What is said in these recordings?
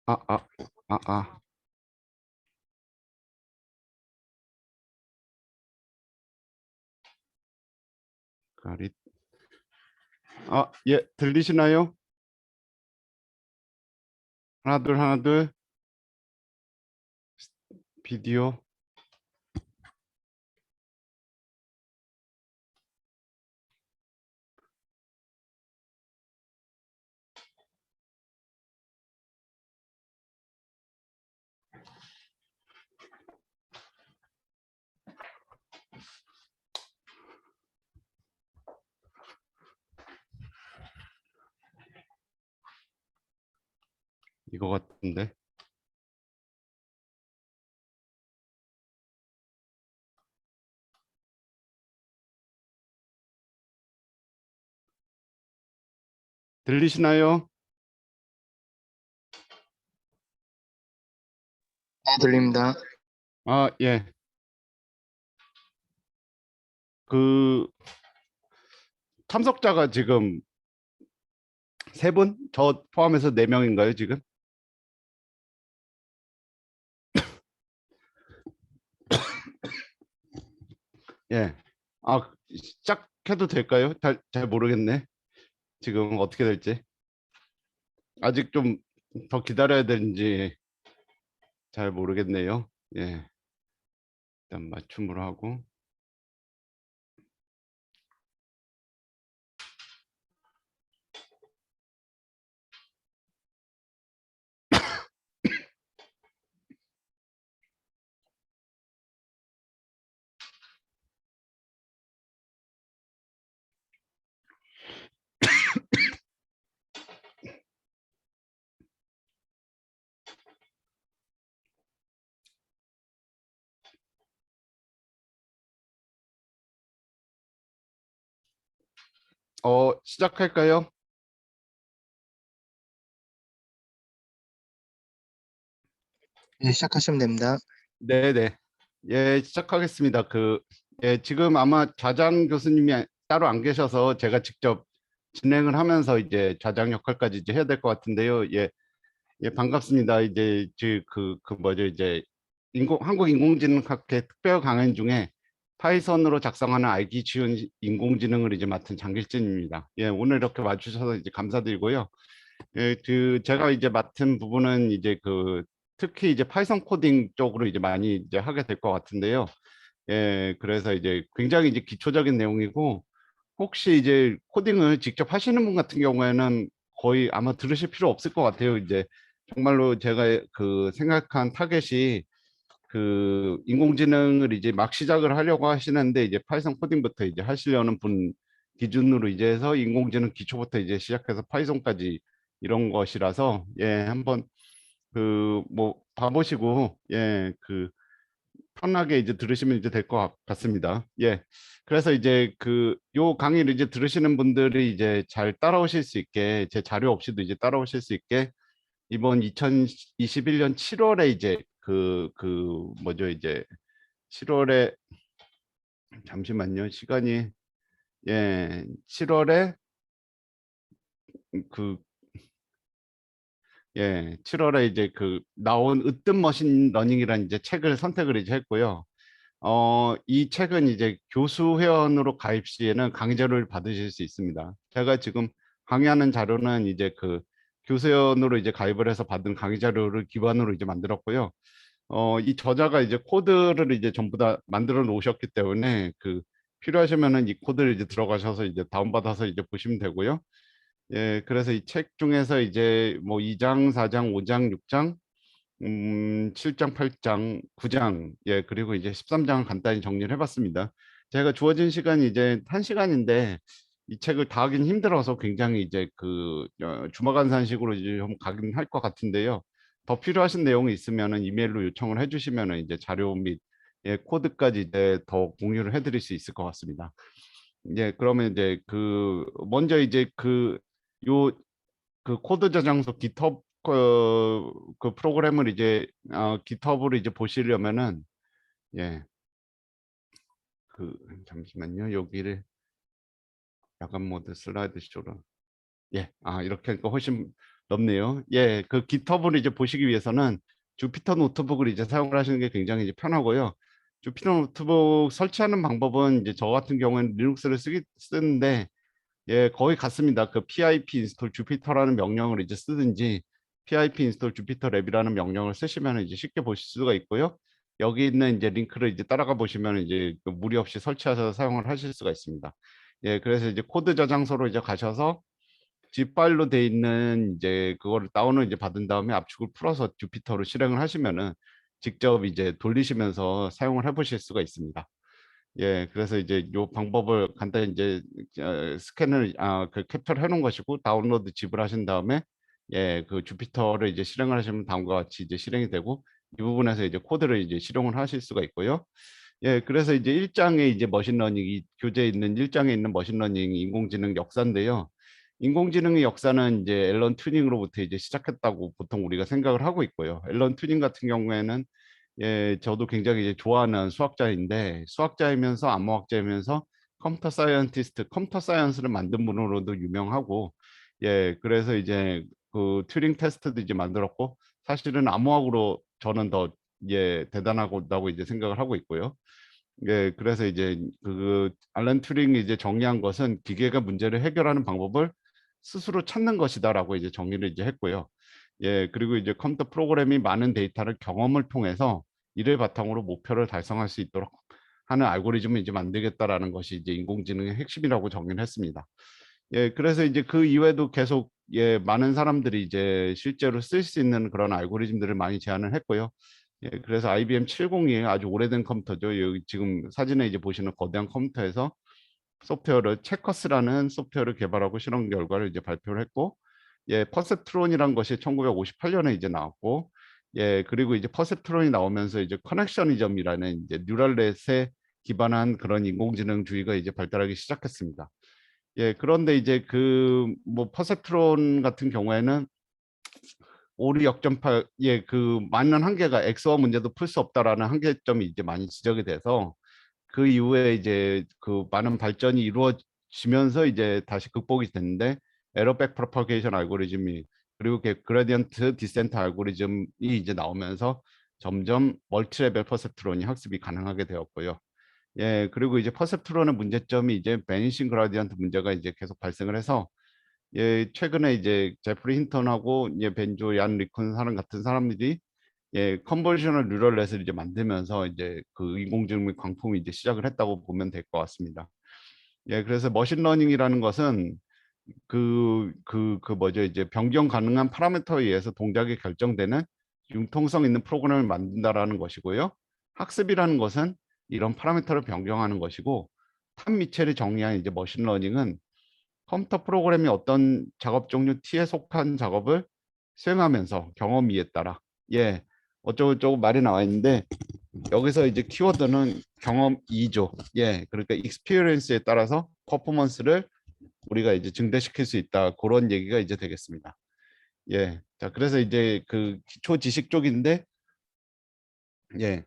아, 아, 아, 아, 가리. 예, 들리시나요? 하나, 둘, 하나, 둘. 비디오. 이거 같은데. 들리시나요? 네, 들립니다. 예. 그 참석자가 지금 세 분? 저 포함해서 네 명인가요, 지금? 예. 시작해도 될까요? 잘 모르겠네. 지금 어떻게 될지. 아직 좀 더 기다려야 되는지 잘 모르겠네요. 예. 일단 맞춤으로 하고. 시작할까요? 이제 시작하시면 됩니다. 네네. 예, 시작하겠습니다. 예, 지금 아마 좌장 교수님이 따로 안 계셔서 제가 직접 진행을 하면서 이제 좌장 역할까지 이제 해야 될 것 같은데요. 예, 예, 반갑습니다. 이제 뭐죠, 이제 한국인공지능학회 특별 강연 중에 파이썬으로 작성하는 알기 쉬운 인공지능을 이제 맡은 장길진입니다. 예, 오늘 이렇게 와주셔서 이제 감사드리고요. 예, 제가 이제 맡은 부분은 이제 특히 이제 파이썬 코딩 쪽으로 이제 많이 이제 하게 될 것 같은데요. 예, 그래서 이제 굉장히 이제 기초적인 내용이고, 혹시 이제 코딩을 직접 하시는 분 같은 경우에는 거의 아마 들으실 필요 없을 것 같아요. 이제 정말로 제가 생각한 타겟이 인공지능을 이제 막 시작을 하려고 하시는데, 이제 파이썬 코딩부터 이제 하시려는 분 기준으로 이제 해서 인공지능 기초부터 이제 시작해서 파이썬까지 이런 것이라서, 예, 한번 뭐 봐보시고, 예, 편하게 이제 들으시면 이제 될 것 같습니다. 예. 그래서 이제 요 강의를 이제 들으시는 분들이 이제 잘 따라오실 수 있게, 제 자료 없이도 이제 따라오실 수 있게, 이번 2021년 7월에 이제 뭐죠, 이제 7월에, 잠시만요, 시간이. 예, 7월에 그 예, 7월에 이제 나온 으뜸 머신 러닝이라는 이제 책을 선택을 이제 했고요. 이 책은 이제 교수 회원으로 가입 시에는 강의 자료를 받으실 수 있습니다. 제가 지금 강의하는 자료는 이제 교수 회원으로 이제 가입을 해서 받은 강의 자료를 기반으로 이제 만들었고요. 이 저자가 이제 코드를 이제 전부 다 만들어 놓으셨기 때문에 필요하시면은 이 코드를 이제 들어가셔서 이제 다운받아서 이제 보시면 되고요. 예, 그래서 이 책 중에서 이제 뭐 2장, 4장, 5장, 6장, 7장, 8장, 9장, 예, 그리고 이제 13장을 간단히 정리를 해봤습니다. 제가 주어진 시간이 이제 1시간인데, 이 책을 다 하긴 힘들어서 굉장히 이제 주마간산식으로 이제 좀 가긴 할 것 같은데요. 더 필요하신 내용이 있으면은 이메일로 요청을 해주시면은 이제 자료 및 예, 코드까지 이제 더 공유를 해드릴 수 있을 것 같습니다. 예, 그러면 이제 먼저 이제 요 코드 저장소 GitHub 그 프로그램을 이제 GitHub으로 이제 보시려면은, 예, 잠시만요, 여기를 야간 모드 슬라이드 쇼로, 예, 이렇게 하니까 훨씬 넓네요. 예, 그 GitHub을 이제 보시기 위해서는 주피터 노트북을 이제 사용을 하시는 게 굉장히 이제 편하고요. 주피터 노트북 설치하는 방법은 이제 저 같은 경우에는 리눅스를 쓰는데 예, 거의 같습니다. 그 pip 인스톨 주피터라는 명령을 이제 쓰든지 pip 인스톨 주피터 랩이라는 명령을 쓰시면 이제 쉽게 보실 수가 있고요. 여기 있는 이제 링크를 이제 따라가 보시면 이제 그 무리 없이 설치하셔서 사용을 하실 수가 있습니다. 예, 그래서 이제 코드 저장소로 이제 가셔서 zip 파일로 돼 있는 이제 그거를 다운을 이제 받은 다음에 압축을 풀어서 주피터로 실행을 하시면은 직접 이제 돌리시면서 사용을 해보실 수가 있습니다. 예, 그래서 이제 요 방법을 간단히 이제 스캔을 그 캡처를 해놓은 것이고 다운로드 지불하신 다음에 예, 그 주피터를 이제 실행을 하시면 다음과 같이 이제 실행이 되고 이 부분에서 이제 코드를 이제 실용을 하실 수가 있고요. 예, 그래서 이제 1장에 이제 머신러닝, 이 교재에 있는 1장에 있는 머신러닝 인공지능 역사인데요. 인공지능의 역사는 이제 앨런 튜닝으로부터 이제 시작했다고 보통 우리가 생각을 하고 있고요. 앨런 튜닝 같은 경우에는 예, 저도 굉장히 이제 좋아하는 수학자인데 수학자이면서 암호학자이면서 컴퓨터 사이언티스트, 컴퓨터 사이언스를 만든 분으로도 유명하고 예, 그래서 이제 그 튜링 테스트도 이제 만들었고 사실은 암호학으로 저는 더 예, 대단하다고 이제 생각을 하고 있고요. 예, 그래서 이제 그 알런 튜링이 이제 정리한 것은 기계가 문제를 해결하는 방법을 스스로 찾는 것이다라고 이제 정리를 이제 했고요. 예, 그리고 이제 컴퓨터 프로그램이 많은 데이터를 경험을 통해서 이를 바탕으로 목표를 달성할 수 있도록 하는 알고리즘을 이제 만들겠다라는 것이 이제 인공지능의 핵심이라고 정의를 했습니다. 예, 그래서 이제 그 이외에도 계속 예, 많은 사람들이 이제 실제로 쓸 수 있는 그런 알고리즘들을 많이 제안을 했고요. 예, 그래서 IBM 702 아주 오래된 컴퓨터죠. 여기 지금 사진에 이제 보시는 거대한 컴퓨터에서 소프트웨어를 체커스라는 소프트웨어를 개발하고 실험 결과를 이제 발표를 했고, 예, 퍼셉트론이란 것이 1958년에 이제 나왔고, 예, 그리고 이제 퍼셉트론이 나오면서 이제 커넥셔니즘이라는 이제 뉴럴넷에 기반한 그런 인공지능주의가 이제 발달하기 시작했습니다. 예, 그런데 이제 그 뭐 퍼셉트론 같은 경우에는 오류 역전파 그 많은 한계가 엑소어 문제도 풀 수 없다라는 한계점이 이제 많이 지적이 돼서 그 이후에 이제 그 많은 발전이 이루어지면서 이제 다시 극복이 됐는데 에러백 프로파게이션 알고리즘이 그리고 그레디언트 디센트 알고리즘이 이제 나오면서 점점 멀티 레벨 퍼셉트론이 학습이 가능하게 되었고요. 예, 그리고 이제 퍼셉트론의 문제점이 이제 베니싱 그라디언트 문제가 이제 계속 발생을 해서 예, 최근에 이제 제프리 힌턴하고 이제 벤조 얀 리콘 사람 같은 사람들이 예, 컨볼루셔널 뉴럴넷을 이제 만들면서 이제 그 인공지능 광풍이 이제 시작을 했다고 보면 될 것 같습니다. 예, 그래서 머신러닝이라는 것은 그 뭐죠 이제 변경 가능한 파라미터에 의해서 동작이 결정되는 융통성 있는 프로그램을 만든다라는 것이고요. 학습이라는 것은 이런 파라미터를 변경하는 것이고 탐 미첼이 정리한 이제 머신러닝은 컴퓨터 프로그램이 어떤 작업 종류 T에 속한 작업을 수행하면서 경험 이에 따라 예 어쩌고저쩌고 말이 나와 있는데 여기서 이제 키워드는 경험 2조 예 그러니까 experience에 따라서 퍼포먼스를 우리가 이제 증대시킬 수 있다 그런 얘기가 이제 되겠습니다. 예, 자 그래서 이제 그 기초 지식 쪽인데 예,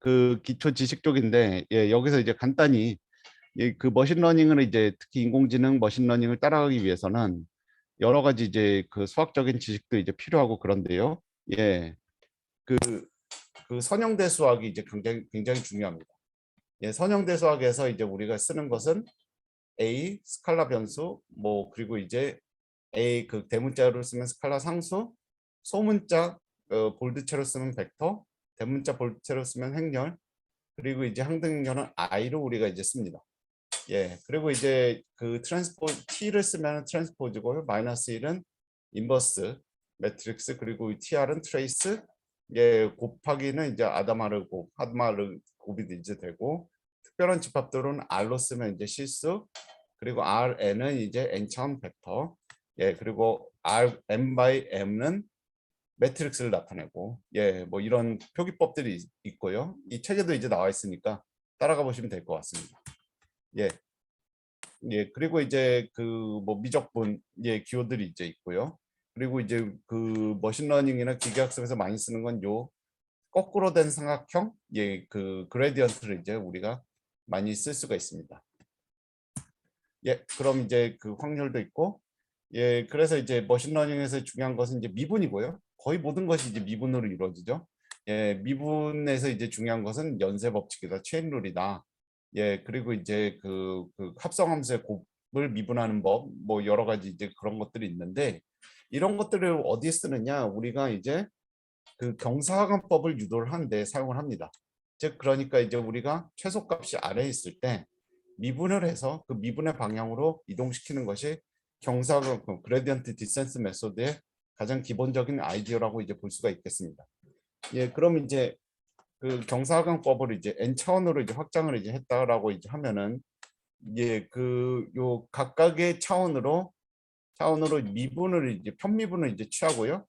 그 기초 지식 쪽인데 예 여기서 이제 간단히 그 머신러닝을 이제 특히 인공지능 머신러닝을 따라가기 위해서는 여러 가지 이제 그 수학적인 지식도 이제 필요하고 그런데요. 예, 그 선형대 수학이 이제 굉장히 중요합니다. 예, 선형대 수학에서 이제 우리가 쓰는 것은 A 스칼라 변수 뭐 그리고 이제 A 그 대문자로 쓰면 스칼라 상수, 소문자 볼드체로 쓰면 벡터, 대문자 볼드체로 쓰면 행렬, 그리고 이제 항등행렬은 I로 우리가 이제 씁니다. 예, 그리고 이제 그 T를 쓰면 트랜스포즈고 마이너스 1은 인버스 매트릭스 그리고 TR은 트레이스 예, 곱하기는 이제 아다마르 곱, 하드마르 곱이 이제 되고 특별한 집합들은 R로 쓰면 이제 실수 그리고 RN은 이제 n차원 벡터 예, 그리고 M by M은 매트릭스를 나타내고 예, 뭐 이런 표기법들이 있고요. 이 책에도 이제 나와 있으니까 따라가 보시면 될 것 같습니다. 예. 예, 그리고 이제 그 뭐 미적분 예, 기호들이 이제 있고요. 그리고 이제 그 머신러닝이나 기계학습에서 많이 쓰는 건 요 거꾸로 된 삼각형 예, 그 그레디언트를 이제 우리가 많이 쓸 수가 있습니다. 예, 그럼 이제 그 확률도 있고 예, 그래서 이제 머신러닝에서 중요한 것은 이제 미분이고요. 거의 모든 것이 이제 미분으로 이루어지죠. 예, 미분에서 이제 중요한 것은 연쇄 법칙이다, 체인룰이다. 예, 그리고 이제 그 합성함수의 곱을 미분하는 법, 뭐 여러 가지 이제 그런 것들이 있는데 이런 것들을 어디에 쓰느냐? 우리가 이제 그 경사하관법을 유도를 하는데 사용을 합니다. 즉 그러니까 이제 우리가 최소값이 아래에 있을 때 미분을 해서 그 미분의 방향으로 이동시키는 것이 경사하관 그레디언트 디센스 메소드의 가장 기본적인 아이디어라고 이제 볼 수가 있겠습니다. 예, 그럼 이제 그 경사하관법을 이제 n 차원으로 이제 확장을 이제 했다라고 이제 하면은 예, 그 요 각각의 차원으로 미분을 이제 편미분을 이제 취하고요.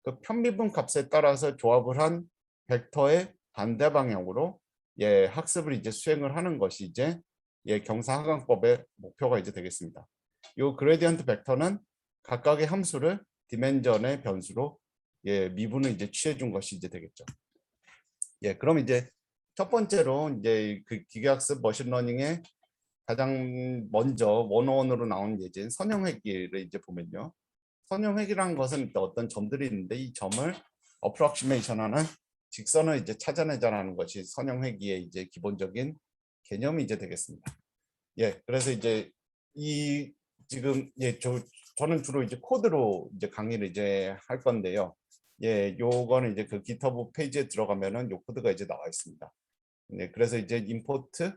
그 편미분 값에 따라서 조합을 한 벡터의 반대 방향으로 예, 학습을 이제 수행을 하는 것이 이제 예, 경사하강법의 목표가 이제 되겠습니다. 요 그레디언트 벡터는 각각의 함수를 디멘전의 변수로 예, 미분을 이제 취해 준 것이 이제 되겠죠. 예, 그럼 이제 첫 번째로 이제 그 기계학습 머신러닝의 가장 먼저 원어원으로 나온 예제인 선형회귀를 이제 보면요. 선형회귀라는 것은 어떤 점들이 있는데 이 점을 어프로크시메이션하는 직선을 이제 찾아내자라는 것이 선형회귀의 이제 기본적인 개념이 이제 되겠습니다. 예, 그래서 이제 이 지금 저는 주로 이제 코드로 이제 강의를 이제 할 건데요. 예, 요거는 이제 그 GitHub 페이지에 들어가면은 요 코드가 이제 나와 있습니다. 네, 그래서 이제 import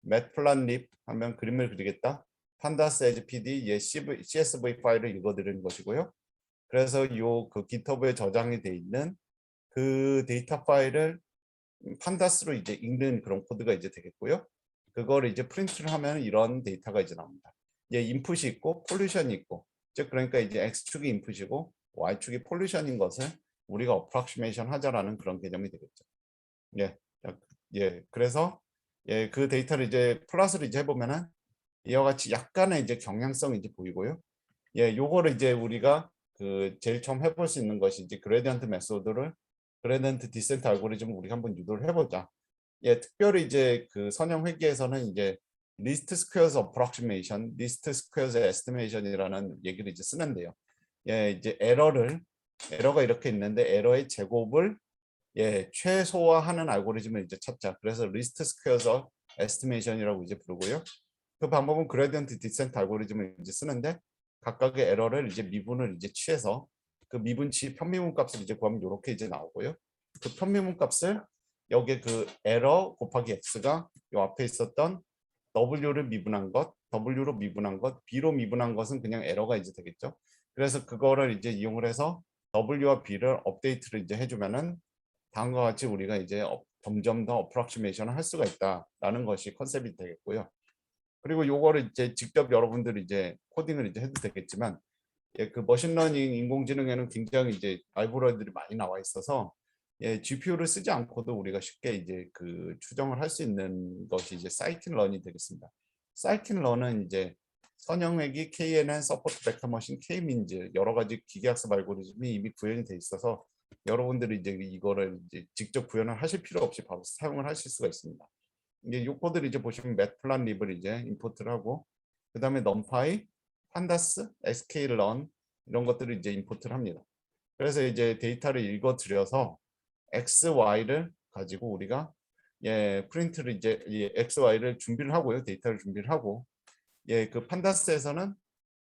matplotlib 하면 그림을 그리겠다. pandas as pd 예, CSV 파일을 읽어드리는 것이고요. 그래서 요 그 GitHub에 저장이 돼 있는 그 데이터 파일을 판다스로 이제 읽는 그런 코드가 이제 되겠고요. 그거를 이제 프린트를 하면 이런 데이터가 이제 나옵니다. 예, 인풋이 있고 폴루션이 있고, 즉 그러니까 이제 x축이 인풋이고 y축이 폴루션인 것을 우리가 어프락시메이션 하자라는 그런 개념이 되겠죠. 예, 예, 그래서 예, 그 데이터를 이제 플러스를 이제 해보면은 이와 같이 약간의 이제 경향성이 이제 보이고요. 예, 요거를 이제 우리가 그 제일 처음 해볼 수 있는 것이 이제 그레디언트 메소드를 그레디언트 디센트 알고리즘을 우리가 한번 유도를 해보자. 예, 특별히 이제 그 선형 회계에서는 이제 리스트 스퀘어스 어프락시메이션, 리스트 스퀘어스 에스티메이션이라는 얘기를 이제 쓰는데요. 예, 이제 에러가 이렇게 있는데 에러의 제곱을 예, 최소화하는 알고리즘을 이제 찾자. 그래서 리스트 스퀘어서 에스티메이션이라고 이제 부르고요. 그 방법은 그레디언트 디센트 알고리즘을 이제 쓰는데 각각의 에러를 이제 미분을 이제 취해서 그 미분치 편미분 값을 이제 구하면 이렇게 이제 나오고요. 그 편미분 값을 여기에 그 에러 곱하기 x가 요 앞에 있었던 w를 미분한 것, w로 미분한 것, b로 미분한 것은 그냥 에러가 이제 되겠죠. 그래서 그거를 이제 이용을 해서 w와 b를 업데이트를 이제 해주면은 다음과 같이 우리가 이제 점점 더 어프락시메이션을 할 수가 있다라는 것이 컨셉이 되겠고요. 그리고 요거를 이제 직접 여러분들이 이제 코딩을 이제 해도 되겠지만 예, 그 머신러닝 인공지능에는 굉장히 이제 라이브러리들이 많이 나와 있어서 예, GPU를 쓰지 않고도 우리가 쉽게 이제 그 추정을 할 수 있는 것이 이제 사이킨런이 되겠습니다. 사이킨런은 이제 선형회귀 KNN 서포트 벡터 머신 K민즈 여러 가지 기계학습 알고리즘이 이미 구현이 돼 있어서 여러분들이 이제 이거를 이제 직접 구현을 하실 필요 없이 바로 사용을 하실 수가 있습니다. 이제 요 코드를 이제 보시면 matplotlib을 이제 임포트를 하고 그 다음에 numpy, pandas, sklearn 이런 것들을 이제 임포트를 합니다. 그래서 이제 데이터를 읽어들여서 x, y를 가지고 우리가 예 프린트를 이제 이 x, y를 준비를 하고요. 데이터를 준비를 하고 예 그 판다스에서는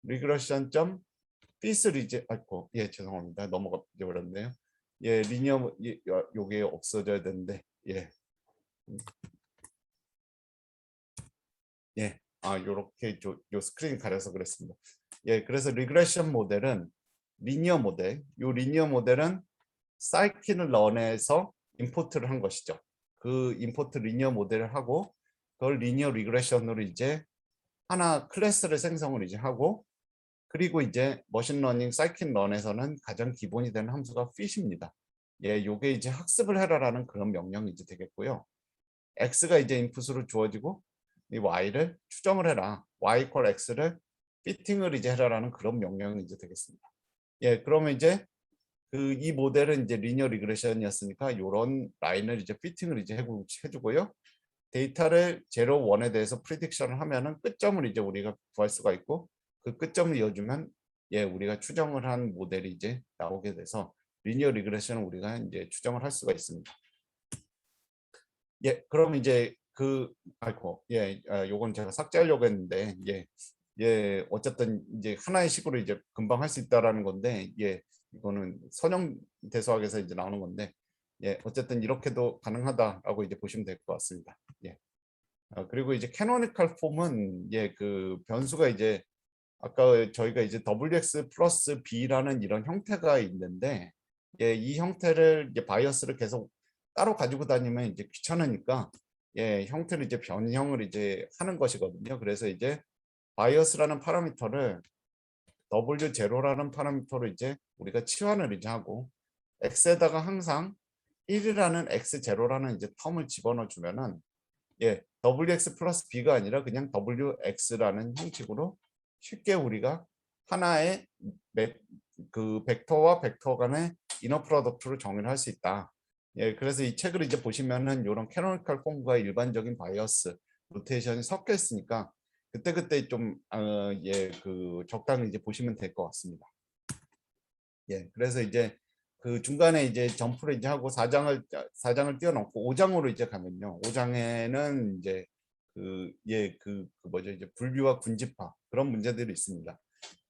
regression.fit 이제 아이고 예 죄송합니다. 넘어가 버렸네요. 예 리니어 요게 없어져야 되는데 예. 예, 요렇게 요 스크린 가려서 그랬습니다. 예, 그래서 리그레션 모델은 리니어 모델, 요 리니어 모델은 scikit-learn에서 임포트를 한 것이죠. 그 임포트 리니어 모델을 하고 그걸 리니어 리그레션으로 이제 하나 클래스를 생성을 이제 하고 그리고 이제 머신러닝 scikit-learn에서는 가장 기본이 되는 함수가 fit입니다. 예, 요게 이제 학습을 해라라는 그런 명령이 이제 되겠고요. x가 이제 인풋으로 주어지고 이 y를 추정을 해라. y equal x를 피팅을 이제 해라라는 그런 명령이 이제 되겠습니다. 예, 그러면 이제 그 이 모델은 이제 리니어 리그레션이었으니까 이런 라인을 이제 피팅을 이제 해주고요. 데이터를 0, 1에 대해서 프리딕션을 하면은 끝점을 이제 우리가 구할 수가 있고 그 끝점을 이어주면 예, 우리가 추정을 한 모델이 이제 나오게 돼서 리니어 리그레션을 우리가 이제 추정을 할 수가 있습니다. 예, 그럼 이제 아이고, 예, 요건 제가 삭제하려고 했는데, 예, 예, 어쨌든 이제 하나의 식으로 이제 금방 할 수 있다라는 건데, 예, 이거는 선형 대소학에서 이제 나오는 건데, 예, 어쨌든 이렇게도 가능하다라고 이제 보시면 될 것 같습니다. 예. 그리고 이제 캐노니컬 폼은 예, 그 변수가 이제 아까 저희가 이제 WX 플러스 B라는 이런 형태가 있는데, 예, 이 형태를 이제 바이어스를 계속 따로 가지고 다니면 이제 귀찮으니까 예, 형태를 이제 변형을 이제 하는 것이거든요. 그래서 이제 바이어스라는 파라미터를 W0라는 파라미터로 이제 우리가 치환을 이제 하고 X에다가 항상 1이라는 X0라는 이제 텀을 집어넣어 주면은 예, WX 플러스 B가 아니라 그냥 WX라는 형식으로 쉽게 우리가 하나의 그 벡터와 벡터 간의 이너 프로덕트로 정의를 할 수 있다. 예, 그래서 이 책을 이제 보시면은 이런 캐노니컬 폼과 일반적인 바이어스 로테이션이 섞여 있으니까 그때그때 좀 예, 그 적당히 이제 보시면 될 것 같습니다. 예, 그래서 이제 그 중간에 이제 점프를 이제 하고 4장을 뛰어넘고 5장으로 이제 가면요. 5장에는 이제 그 뭐죠? 이제 분류와 군집화 그런 문제들이 있습니다.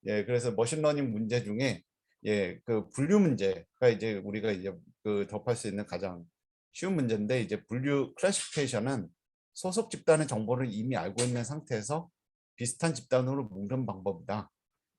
예, 그래서 머신러닝 문제 중에 예, 그 분류 문제가 이제 우리가 이제 그 접할 수 있는 가장 쉬운 문제인데 이제 분류 클래시피케이션은 소속 집단의 정보를 이미 알고 있는 상태에서 비슷한 집단으로 묶는 방법이다.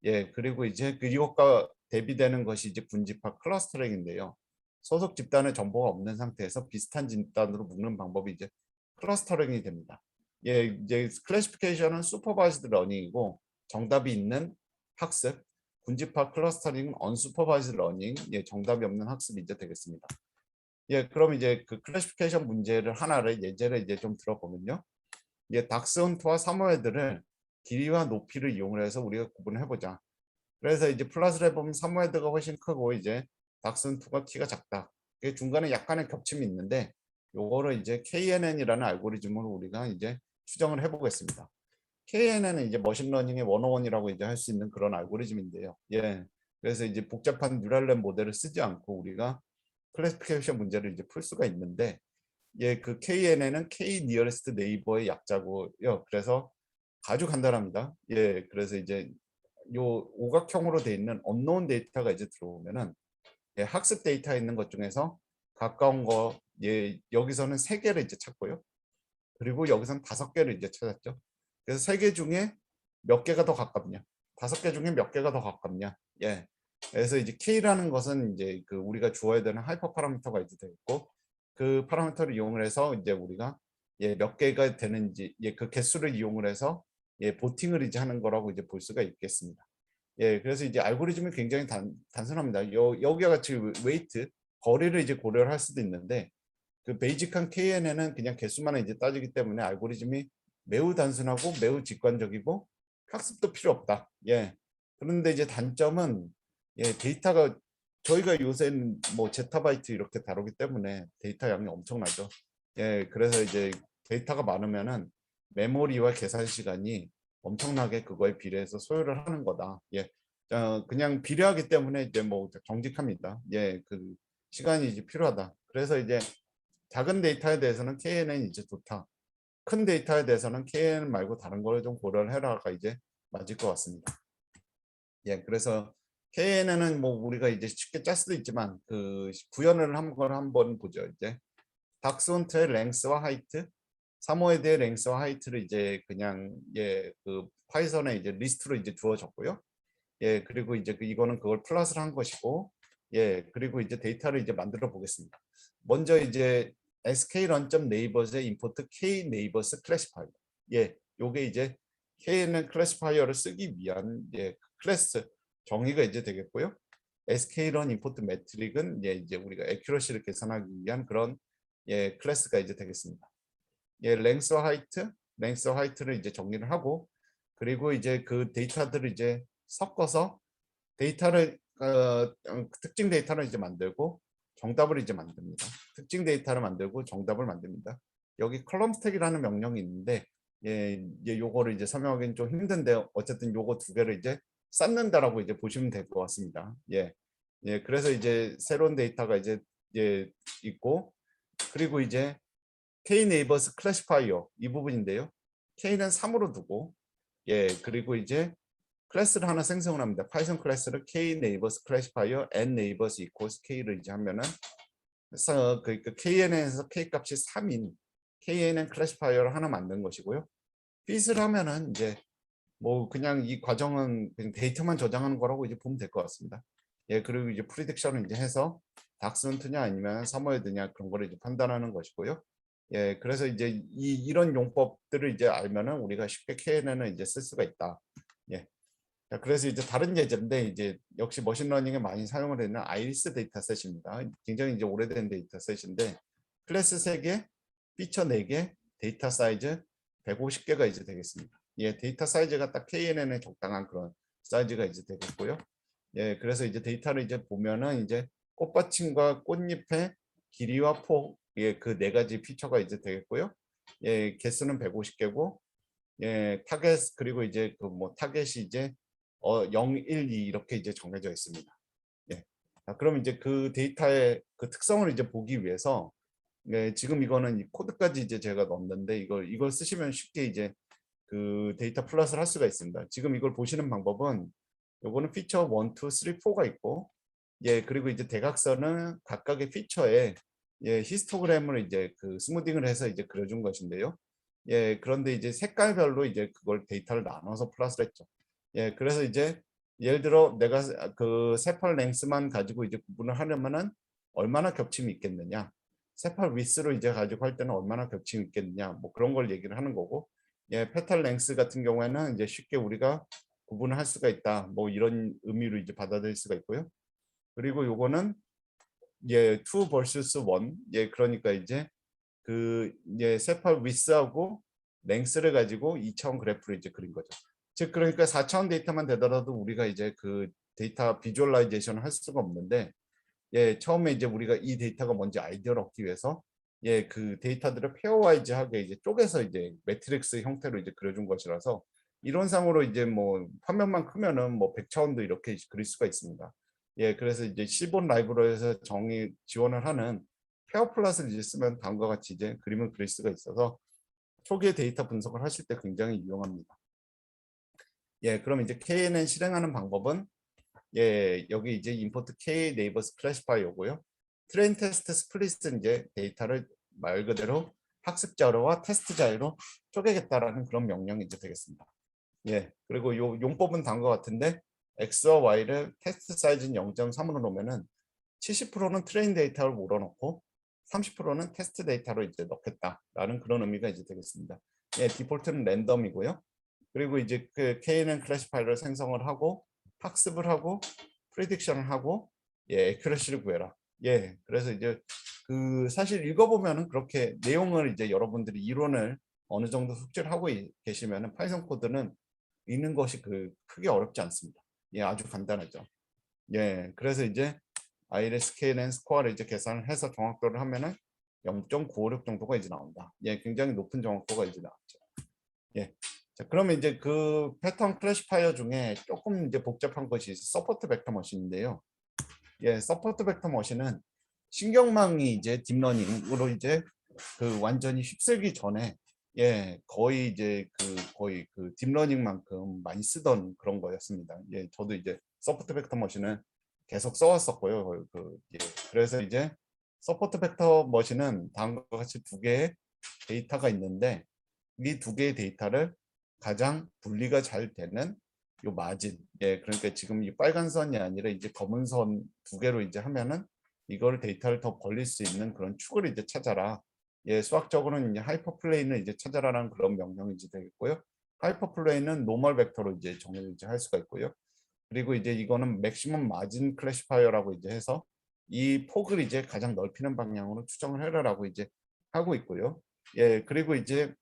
예, 그리고 이제 이것과 대비되는 것이 이제 군집화 클러스터링인데요. 소속 집단의 정보가 없는 상태에서 비슷한 집단으로 묶는 방법이 이제 클러스터링이 됩니다. 예, 이제 클래시피케이션은 슈퍼바이즈드 러닝이고 정답이 있는 학습, 군집화 클러스터링은 언슈퍼바이즈드 러닝, 예, 정답이 없는 학습이 이제 되겠습니다. 예, 그럼 이제 그 클래시피케이션 문제를 하나를 예제를 이제 좀 들어보면요. 예, 닥스훈트와 사모예드를 길이와 높이를 이용해서 우리가 구분을 해보자. 그래서 이제 플러스를 해보면 사모예드가 훨씬 크고 이제 닥스훈트가 키가 작다. 그 중간에 약간의 겹침이 있는데 요거를 이제 KNN이라는 알고리즘으로 우리가 이제 추정을 해보겠습니다. KNN은 이제 머신러닝의 101이라고 이제 할 수 있는 그런 알고리즘인데요. 예. 그래서 이제 복잡한 뉴럴넷 모델을 쓰지 않고 우리가 클래시피케이션 문제를 이제 풀 수가 있는데 예, 그 KNN은 K 니어리스트 네이버의 약자고요. 그래서 아주 간단합니다. 예, 그래서 이제 요 오각형으로 돼 있는 언노운 데이터가 이제 들어오면은 예, 학습 데이터에 있는 것 중에서 가까운 거 예, 여기서는 3개를 이제 찾고요. 그리고 여기서는 5개를 이제 찾았죠. 그래서 3개 중에 몇 개가 더 가깝냐? 5개 중에 몇 개가 더 가깝냐? 예. 그래서 이제 K라는 것은 이제 그 우리가 주어야 되는 하이퍼 파라미터가 이제 되고 그 파라미터를 이용을 해서 이제 우리가 예, 몇 개가 되는지 예, 그 개수를 이용을 해서 예, 보팅을 이제 하는 거라고 이제 볼 수가 있겠습니다. 예, 그래서 이제 알고리즘이 굉장히 단순합니다. 여기와 같이 웨이트, 거리를 이제 고려를 할 수도 있는데 그 베이직한 KNN은 그냥 개수만 이제 따지기 때문에 알고리즘이 매우 단순하고 매우 직관적이고 학습도 필요 없다. 예. 그런데 이제 단점은 예, 데이터가 저희가 요새는 뭐 제타바이트 이렇게 다루기 때문에 데이터 양이 엄청나죠. 예, 그래서 이제 데이터가 많으면은 메모리와 계산 시간이 엄청나게 그거에 비례해서 소요를 하는 거다. 예. 그냥 비례하기 때문에 이제 뭐 정직합니다. 예, 그 시간이 이제 필요하다. 그래서 이제 작은 데이터에 대해서는 KNN이 이제 좋다. 큰 데이터에 대해서는 KNN 말고 다른 거를 좀 고려를 해라가 이제 맞을 것 같습니다. 예, 그래서 KNN은 뭐 우리가 이제 쉽게 짤 수도 있지만 그 구현을 한 걸 한번 보죠. 이제 닥스훈트의 랭스와 하이트, 사모예드의 랭스와 하이트를 이제 그냥 예, 그 파이썬에 이제 리스트로 이제 주어졌고요. 예, 그리고 이제 이거는 그걸 플러스를 한 것이고, 예, 그리고 이제 데이터를 이제 만들어 보겠습니다. 먼저 이제 skRun.neighbors의 import kNeighbors classifier. 예, 요게 이제 k는 클래시파이어를 쓰기 위한 예, 클래스 정의가 이제 되겠고요. skRun import metric은 예, 이제 우리가 accuracy를 계산하기 위한 그런 예, 클래스가 이제 되겠습니다. 예, 랭스와 하이트, 랭스와 하이트를 이제 정리를 하고 그리고 이제 그 데이터들을 이제 섞어서 데이터를 특징 데이터를 이제 만들고 정답을 이제 만듭니다. 특징 데이터를 만들고 정답을 만듭니다. 여기 컬럼 스택이라는 명령이 있는데 예, 요거를 이제 설명하기는 좀 힘든데 어쨌든 요거 두 개를 이제 쌓는다라고 이제 보시면 될 것 같습니다. 예. 예, 그래서 이제 새로운 데이터가 이제 있고, 그리고 이제 K 네이버스 클래시파이어 이 부분인데요. K는 3으로 두고, 예, 그리고 이제 클래스를 하나 생성을 합니다. 파이썬 클래스를 K 네이버스 클래시파이어 N 네이버스 이퀄스 K를 이제 하면은, 그래서 그 KNN에서 K 값이 3인 KNN 클래시파이어를 하나 만든 것이고요. fit을 하면은 이제 뭐 그냥 이 과정은 그냥 데이터만 저장하는 거라고 이제 보면 될 것 같습니다. 예, 그리고 이제 프리딕션을 이제 해서 닥스헌트냐 아니면 서머헤드냐 그런 거를 이제 판단하는 것이고요. 예, 그래서 이제 이런 용법들을 이제 알면은 우리가 쉽게 KNN을 이제 쓸 수가 있다. 예. 자, 그래서 이제 다른 예제인데 이제 역시 머신러닝에 많이 사용을 되는 아이리스 데이터셋입니다. 굉장히 이제 오래된 데이터셋인데 클래스 3개, 피처 4개, 데이터 사이즈 150개가 이제 되겠습니다. 예, 데이터 사이즈가 딱 KNN에 적당한 그런 사이즈가 이제 되겠고요. 예, 그래서 이제 데이터를 이제 보면은 이제 꽃받침과 꽃잎의 길이와 폭, 예, 그 4가지 피처가 이제 되겠고요. 예, 개수는 150개고, 예, 타겟 그리고 이제 그 뭐 타겟이 이제 0, 1, 2 이렇게 이제 정해져 있습니다. 예. 자, 그럼 이제 그 데이터의 그 특성을 이제 보기 위해서 예, 지금 이거는 이 코드까지 이제 제가 넣었는데 이걸 쓰시면 쉽게 이제 그 데이터 플러스를 할 수가 있습니다. 지금 이걸 보시는 방법은 요거는 피처 1, 2, 3, 4가 있고 예, 그리고 이제 대각선은 각각의 피처에 예, 히스토그램을 이제 그 스무딩을 해서 이제 그려준 것인데요. 예, 그런데 이제 색깔별로 이제 그걸 데이터를 나눠서 플러스를 했죠. 예, 그래서 이제 예를 들어 내가 그 세팔 랭스만 가지고 이제 구분을 하려면은 얼마나 겹침이 있겠느냐. 세팔 위스로 이제 가지고 할 때는 얼마나 겹침이 있겠느냐. 뭐 그런 걸 얘기를 하는 거고. 예, 페탈 랭스 같은 경우에는 이제 쉽게 우리가 구분을 할 수가 있다. 뭐 이런 의미로 이제 받아들일 수가 있고요. 그리고 요거는 예, 2 vs 1. 예, 그러니까 이제 그 이제 세팔 위스하고 랭스를 가지고 2차원 그래프를 이제 그린 거죠. 즉 그러니까 4차원 데이터만 되더라도 우리가 이제 그 데이터 비주얼라이제이션을 할 수가 없는데 예, 처음에 이제 우리가 이 데이터가 뭔지 아이디어를 얻기 위해서 예, 그 데이터들을 페어와이즈하게 이제 쪼개서 이제 매트릭스 형태로 이제 그려준 것이라서 이론상으로 이제 뭐 화면만 크면은 뭐 100차원도 이렇게 그릴 수가 있습니다. 예, 그래서 이제 시본 라이브러리에서 지원을 하는 페어 플러스를 이제 쓰면 다음과 같이 이제 그림을 그릴 수가 있어서 초기에 데이터 분석을 하실 때 굉장히 유용합니다. 예, 그럼 이제 KNN 실행하는 방법은 예, 여기 이제 import k 네이버스 클래시파이어고요. 트레인 테스트 스플릿은 이제 데이터를 말 그대로 학습 자료와 테스트 자료로 쪼개겠다라는 그런 명령이 이제 되겠습니다. 예, 그리고 요 용법은 다음과 같은데 x와 y를 테스트 사이즈는 0.3으로 놓으면은 70%는 트레인 데이터를 몰아넣고 30%는 테스트 데이터로 이제 넣겠다라는 그런 의미가 이제 되겠습니다. 예, 디폴트는 랜덤이고요. 그리고 이제 그 KNN 클래시파이어를 생성을 하고 학습을 하고 프리딕션을 하고 예, 액큐러시를 구해라. 예, 그래서 이제 그 사실 읽어보면은 그렇게 내용을 이제 여러분들이 이론을 어느 정도 숙지를 하고 계시면은 파이썬 코드는 읽는 것이 그 크게 어렵지 않습니다. 예, 아주 간단하죠. 예, 그래서 이제 아이레스 KNN 스코어를 이제 계산을 해서 정확도를 하면은 0.956 정도가 이제 나온다. 예, 굉장히 높은 정확도가 이제 나왔죠. 예. 자, 그러면 이제 그 패턴 클래시파이어 중에 조금 이제 복잡한 것이 서포트 벡터 머신인데요. 예, 서포트 벡터 머신은 신경망이 이제 딥러닝으로 이제 그 완전히 휩쓸기 전에 예, 거의 이제 거의 그 딥러닝만큼 많이 쓰던 그런 거였습니다. 예, 저도 이제 서포트 벡터 머신은 계속 써왔었고요. 예, 그래서 이제 서포트 벡터 머신은 다음과 같이 두 개의 데이터가 있는데 이 두 개의 데이터를 가장 분리가 잘 되는 요 마진. 예, 그러니까 지금 이 빨간 선이 아니라 이제 검은 선 두 개로 이제 하면은 이걸 데이터를 더 벌릴 수 있는 그런 축을 이제 찾아라. 예, 수학적으로는 이제 하이퍼플레인을 이제 찾아라라는 그런 명령이 이제 되겠고요. 하이퍼플레인은 노멀 벡터로 이제 정의를 이제 할 수가 있고요. 그리고 이제 이거는 맥시멈 마진 클래시파이어라고 이제 해서 이 폭을 이제 가장 넓히는 방향으로 추정을 해라라고 이제 하고 있고요. 예, 그리고 이제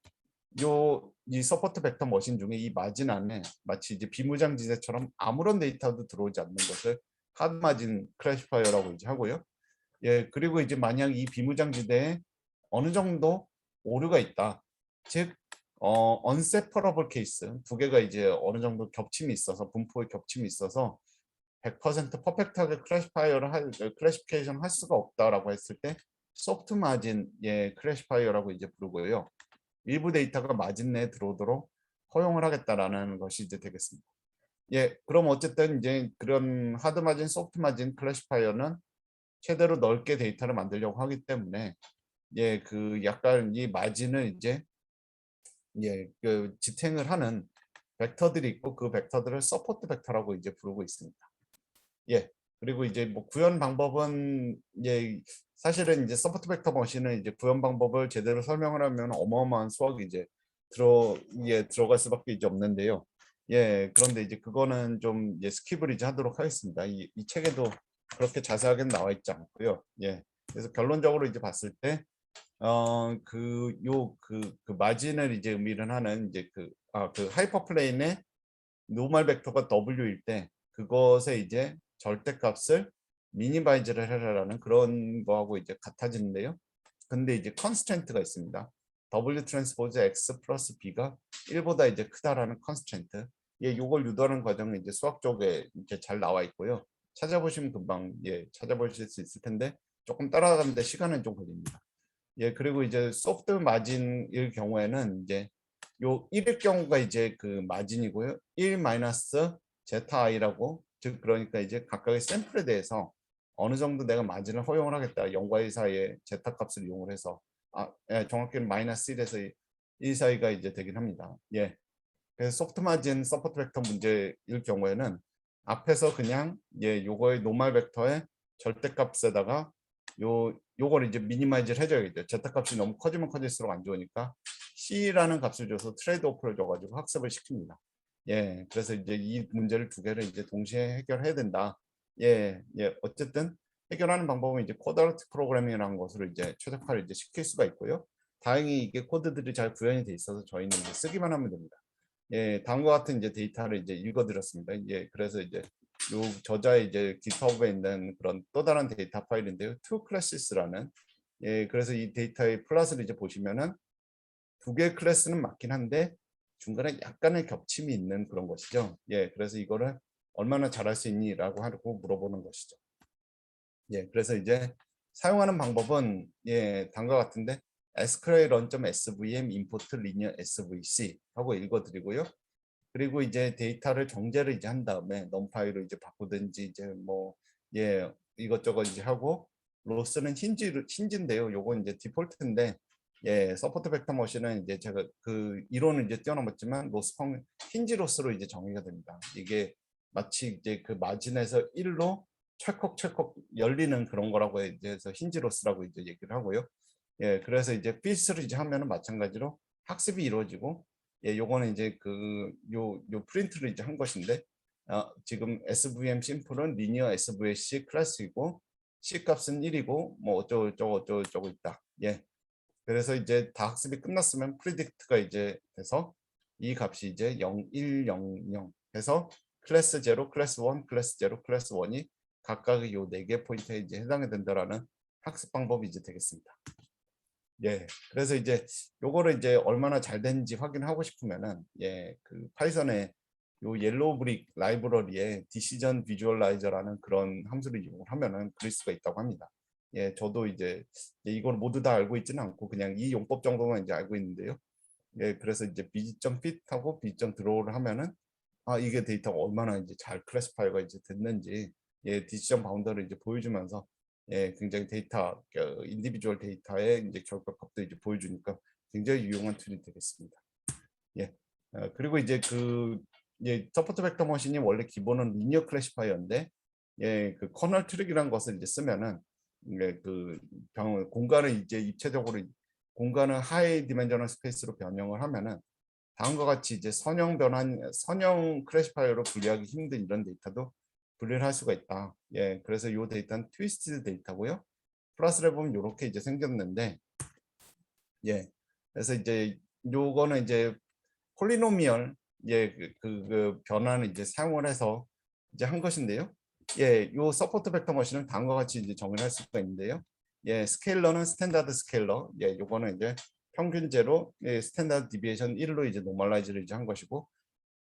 이 서포트 벡터 머신 중에 이 마진 안에 마치 이제 비무장지대처럼 아무런 데이터도 들어오지 않는 것을 하드 마진 클래시파이어라고 이제 하고요. 예, 그리고 이제 만약 이 비무장지대에 어느 정도 오류가 있다. 즉 unseparable 케이스 두 개가 이제 어느 정도 겹침이 있어서 분포의 겹침이 있어서 100% 퍼펙트하게 클래시피케이션 할 수가 없다라고 했을 때 소프트 마진의 클래시파이어라고 이제 부르고요. 일부 데이터가 마진 내에 들어오도록 허용을 하겠다라는 것이 이제 되겠습니다. 예, 그럼 어쨌든 이제 그런 하드 마진, 소프트 마진 클래시파이어는 최대로 넓게 데이터를 만들려고 하기 때문에 예, 그 약간 이 마진을 이제 예, 그 지탱을 하는 벡터들이 있고 그 벡터들을 서포트 벡터라고 이제 부르고 있습니다. 예. 그리고 이제 뭐 구현 방법은 예, 사실은 이제 서포트 벡터 머신은 이제 구현 방법을 제대로 설명을 하면 어마어마한 수학이 이제 들어갈 수밖에 이제 없는데요. 예, 그런데 이제 그거는 좀 예, 스킵을 이제 하도록 하겠습니다. 이 책에도 그렇게 자세하게 나와 있지 않고요. 예. 그래서 결론적으로 이제 봤을 때 그 마진을 이제 의미를 하는 이제 그 하이퍼플레인의 노멀 벡터가 W일 때 그것에 이제 절대값을 미니마이즈를 해라라는 그런 거하고 이제 같아지는데요. 근데 이제 컨스트랜트가 있습니다. W 트랜스포즈 X 플러스 B가 1보다 이제 크다라는 컨스트랜트. 예, 요걸 유도하는 과정은 이제 수학 쪽에 이제 잘 나와 있고요. 찾아보시면 금방 예, 찾아보실 수 있을 텐데 조금 따라가는데 시간은 좀 걸립니다. 예, 그리고 이제 소프트 마진일 경우에는 이제 요 1일 경우가 이제 그 마진이고요. 1 마이너스 제타 i라고 즉 그러니까 이제 각각의 샘플에 대해서 어느 정도 내가 마진을 허용을 하겠다. 0과 1 사이에 제타 값을 이용을 해서 예, 정확히는 마이너스 1에서 1 사이가 이제 되긴 합니다. 예. 그래서 소프트 마진 서포트 벡터 문제일 경우에는 앞에서 그냥 예, 요거의 노멀 벡터의 절대값에다가 요걸 이제 미니마이즈를 해줘야겠죠. 제타 값이 너무 커지면 커질수록 안 좋으니까 C라는 값을 줘서 트레이드 오프를 줘가지고 학습을 시킵니다. 예, 그래서 이제 이 문제를 두 개를 이제 동시에 해결해야 된다. 예, 예, 어쨌든 해결하는 방법은 이제 쿼드라틱 프로그래밍이라는 것으로 이제 최적화를 이제 시킬 수가 있고요. 다행히 이게 코드들이 잘 구현이 돼 있어서 저희는 이제 쓰기만 하면 됩니다. 예, 다음과 같은 이제 데이터를 이제 읽어드렸습니다. 예, 그래서 이제 요 저자의 이제 GitHub에 있는 그런 또 다른 데이터 파일인데요. two classes라는 예, 그래서 이 데이터의 플롯을 이제 보시면은 두 개의 클래스는 맞긴 한데 중간에 약간의 겹침이 있는 그런 것이죠. 예, 그래서 이거를 얼마나 잘할 수 있니라고 하고 물어보는 것이죠. 예, 그래서 이제 사용하는 방법은 예, 다음과 같은데 sql run.svm import linear svc 하고 읽어드리고요. 그리고 이제 데이터를 정제를 이제 한 다음에 넘파이로 이제 바꾸든지 이제 뭐 예, 이것저것 이제 하고 로스는 힌지인데요. 요건 이제 디폴트인데 예, 서포트 벡터 머신은 이제 제가 그 이론을 이제 뛰어넘었지만 힌지 로스로 이제 정의가 됩니다. 이게 마치 이제 그 마진에서 1로 철컥철컥 열리는 그런 거라고 해서 힌지 로스라고 이제 얘기를 하고요. 예, 그래서 이제 필스를 이제 하면은 마찬가지로 학습이 이루어지고 예, 요거는 이제 요 프린트를 이제 한 것인데 지금 SVM 심플은 리니어 SVC 클래스이고 C 값은 1이고 뭐 어쩌고 있다. 예. 그래서 이제 다 학습이 끝났으면 프리딕트가 이제 돼서 이 값이 이제 0, 1, 0, 0 해서 클래스 0, 클래스 1, 클래스 0, 클래스 1이 각각의 요 4개 포인트에 이제 해당이 된다라는 학습 방법이 이제 되겠습니다. 예, 그래서 이제 요거를 이제 얼마나 잘 되는지 확인하고 싶으면은 예, 그 파이썬의 요 옐로우 브릭 라이브러리에 디시전 비주얼라이저라는 그런 함수를 이용을 하면은 그릴 수가 있다고 합니다. 예, 저도 이제 이걸 모두 다 알고 있지는 않고 그냥 이 용법 정도만 이제 알고 있는데요. 예, 그래서 이제 b.fit하고 b.draw를 하면은 이게 데이터가 얼마나 이제 잘 클래시파이가 이제 됐는지 예, 디시전 바운더를 이제 보여주면서 예, 굉장히 데이터 인디비주얼 데이터의 이제 결과값도 이제 보여주니까 굉장히 유용한 툴이 되겠습니다. 예, 그리고 이제 예, 서포트 벡터 머신이 원래 기본은 리니어 클래시파이어인데 예, 그 커널 트릭이라는 것을 이제 쓰면은 예, 공간을 이제 입체적으로 공간을 하이 디멘저널 스페이스로 변형을 하면은 다음과 같이 이제 선형 클래시파이어로 분리하기 힘든 이런 데이터도 분리를 할 수가 있다. 예, 그래서 이 데이터는 트위스티드 데이터고요. 플러스를 보면 이렇게 이제 생겼는데, 예, 그래서 이제 요거는 이제 폴리노미얼 예, 그 변화는 이제 사용을 해서 이제 한 것인데요. 예, 요 서포트 벡터 머신은 다음과 같이 이제 정의를 할 수가 있는데요. 예, 스케일러는 스탠다드 스케일러. 예, 요거는 이제 평균제로 스탠다드 디비에이션 1로 이제 노멀라이즈를 이제 한 것이고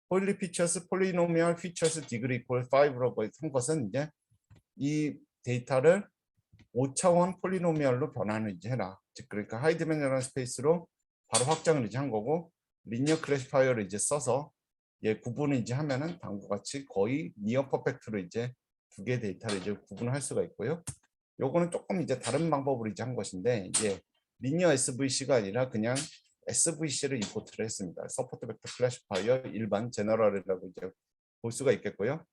폴리 피처스 폴리노미얼 피처스 디그리 이퀄 5라고 한 것은 이제 이 데이터를 5차원 폴리노미얼로 변환을 이제 해라. 즉 그러니까 하이 디멘전al 스페이스로 바로 확장을 이제 한 거고 리니어 클래시파이어를 이제 써서 구분을 이제 하면은 다음과 같이 거의 니어 퍼펙트로 이제 두 개의 데이터를 이제 구분할 수가 있고요. 요거는 조금 이제 다른 방법으로 이제 한 것인데 리니어 SVC가 아니라 그냥 SVC를 임포트를 했습니다. 서포트 벡터 클래시파이어 일반 제너럴이라고 이제 볼 수가 있겠고요.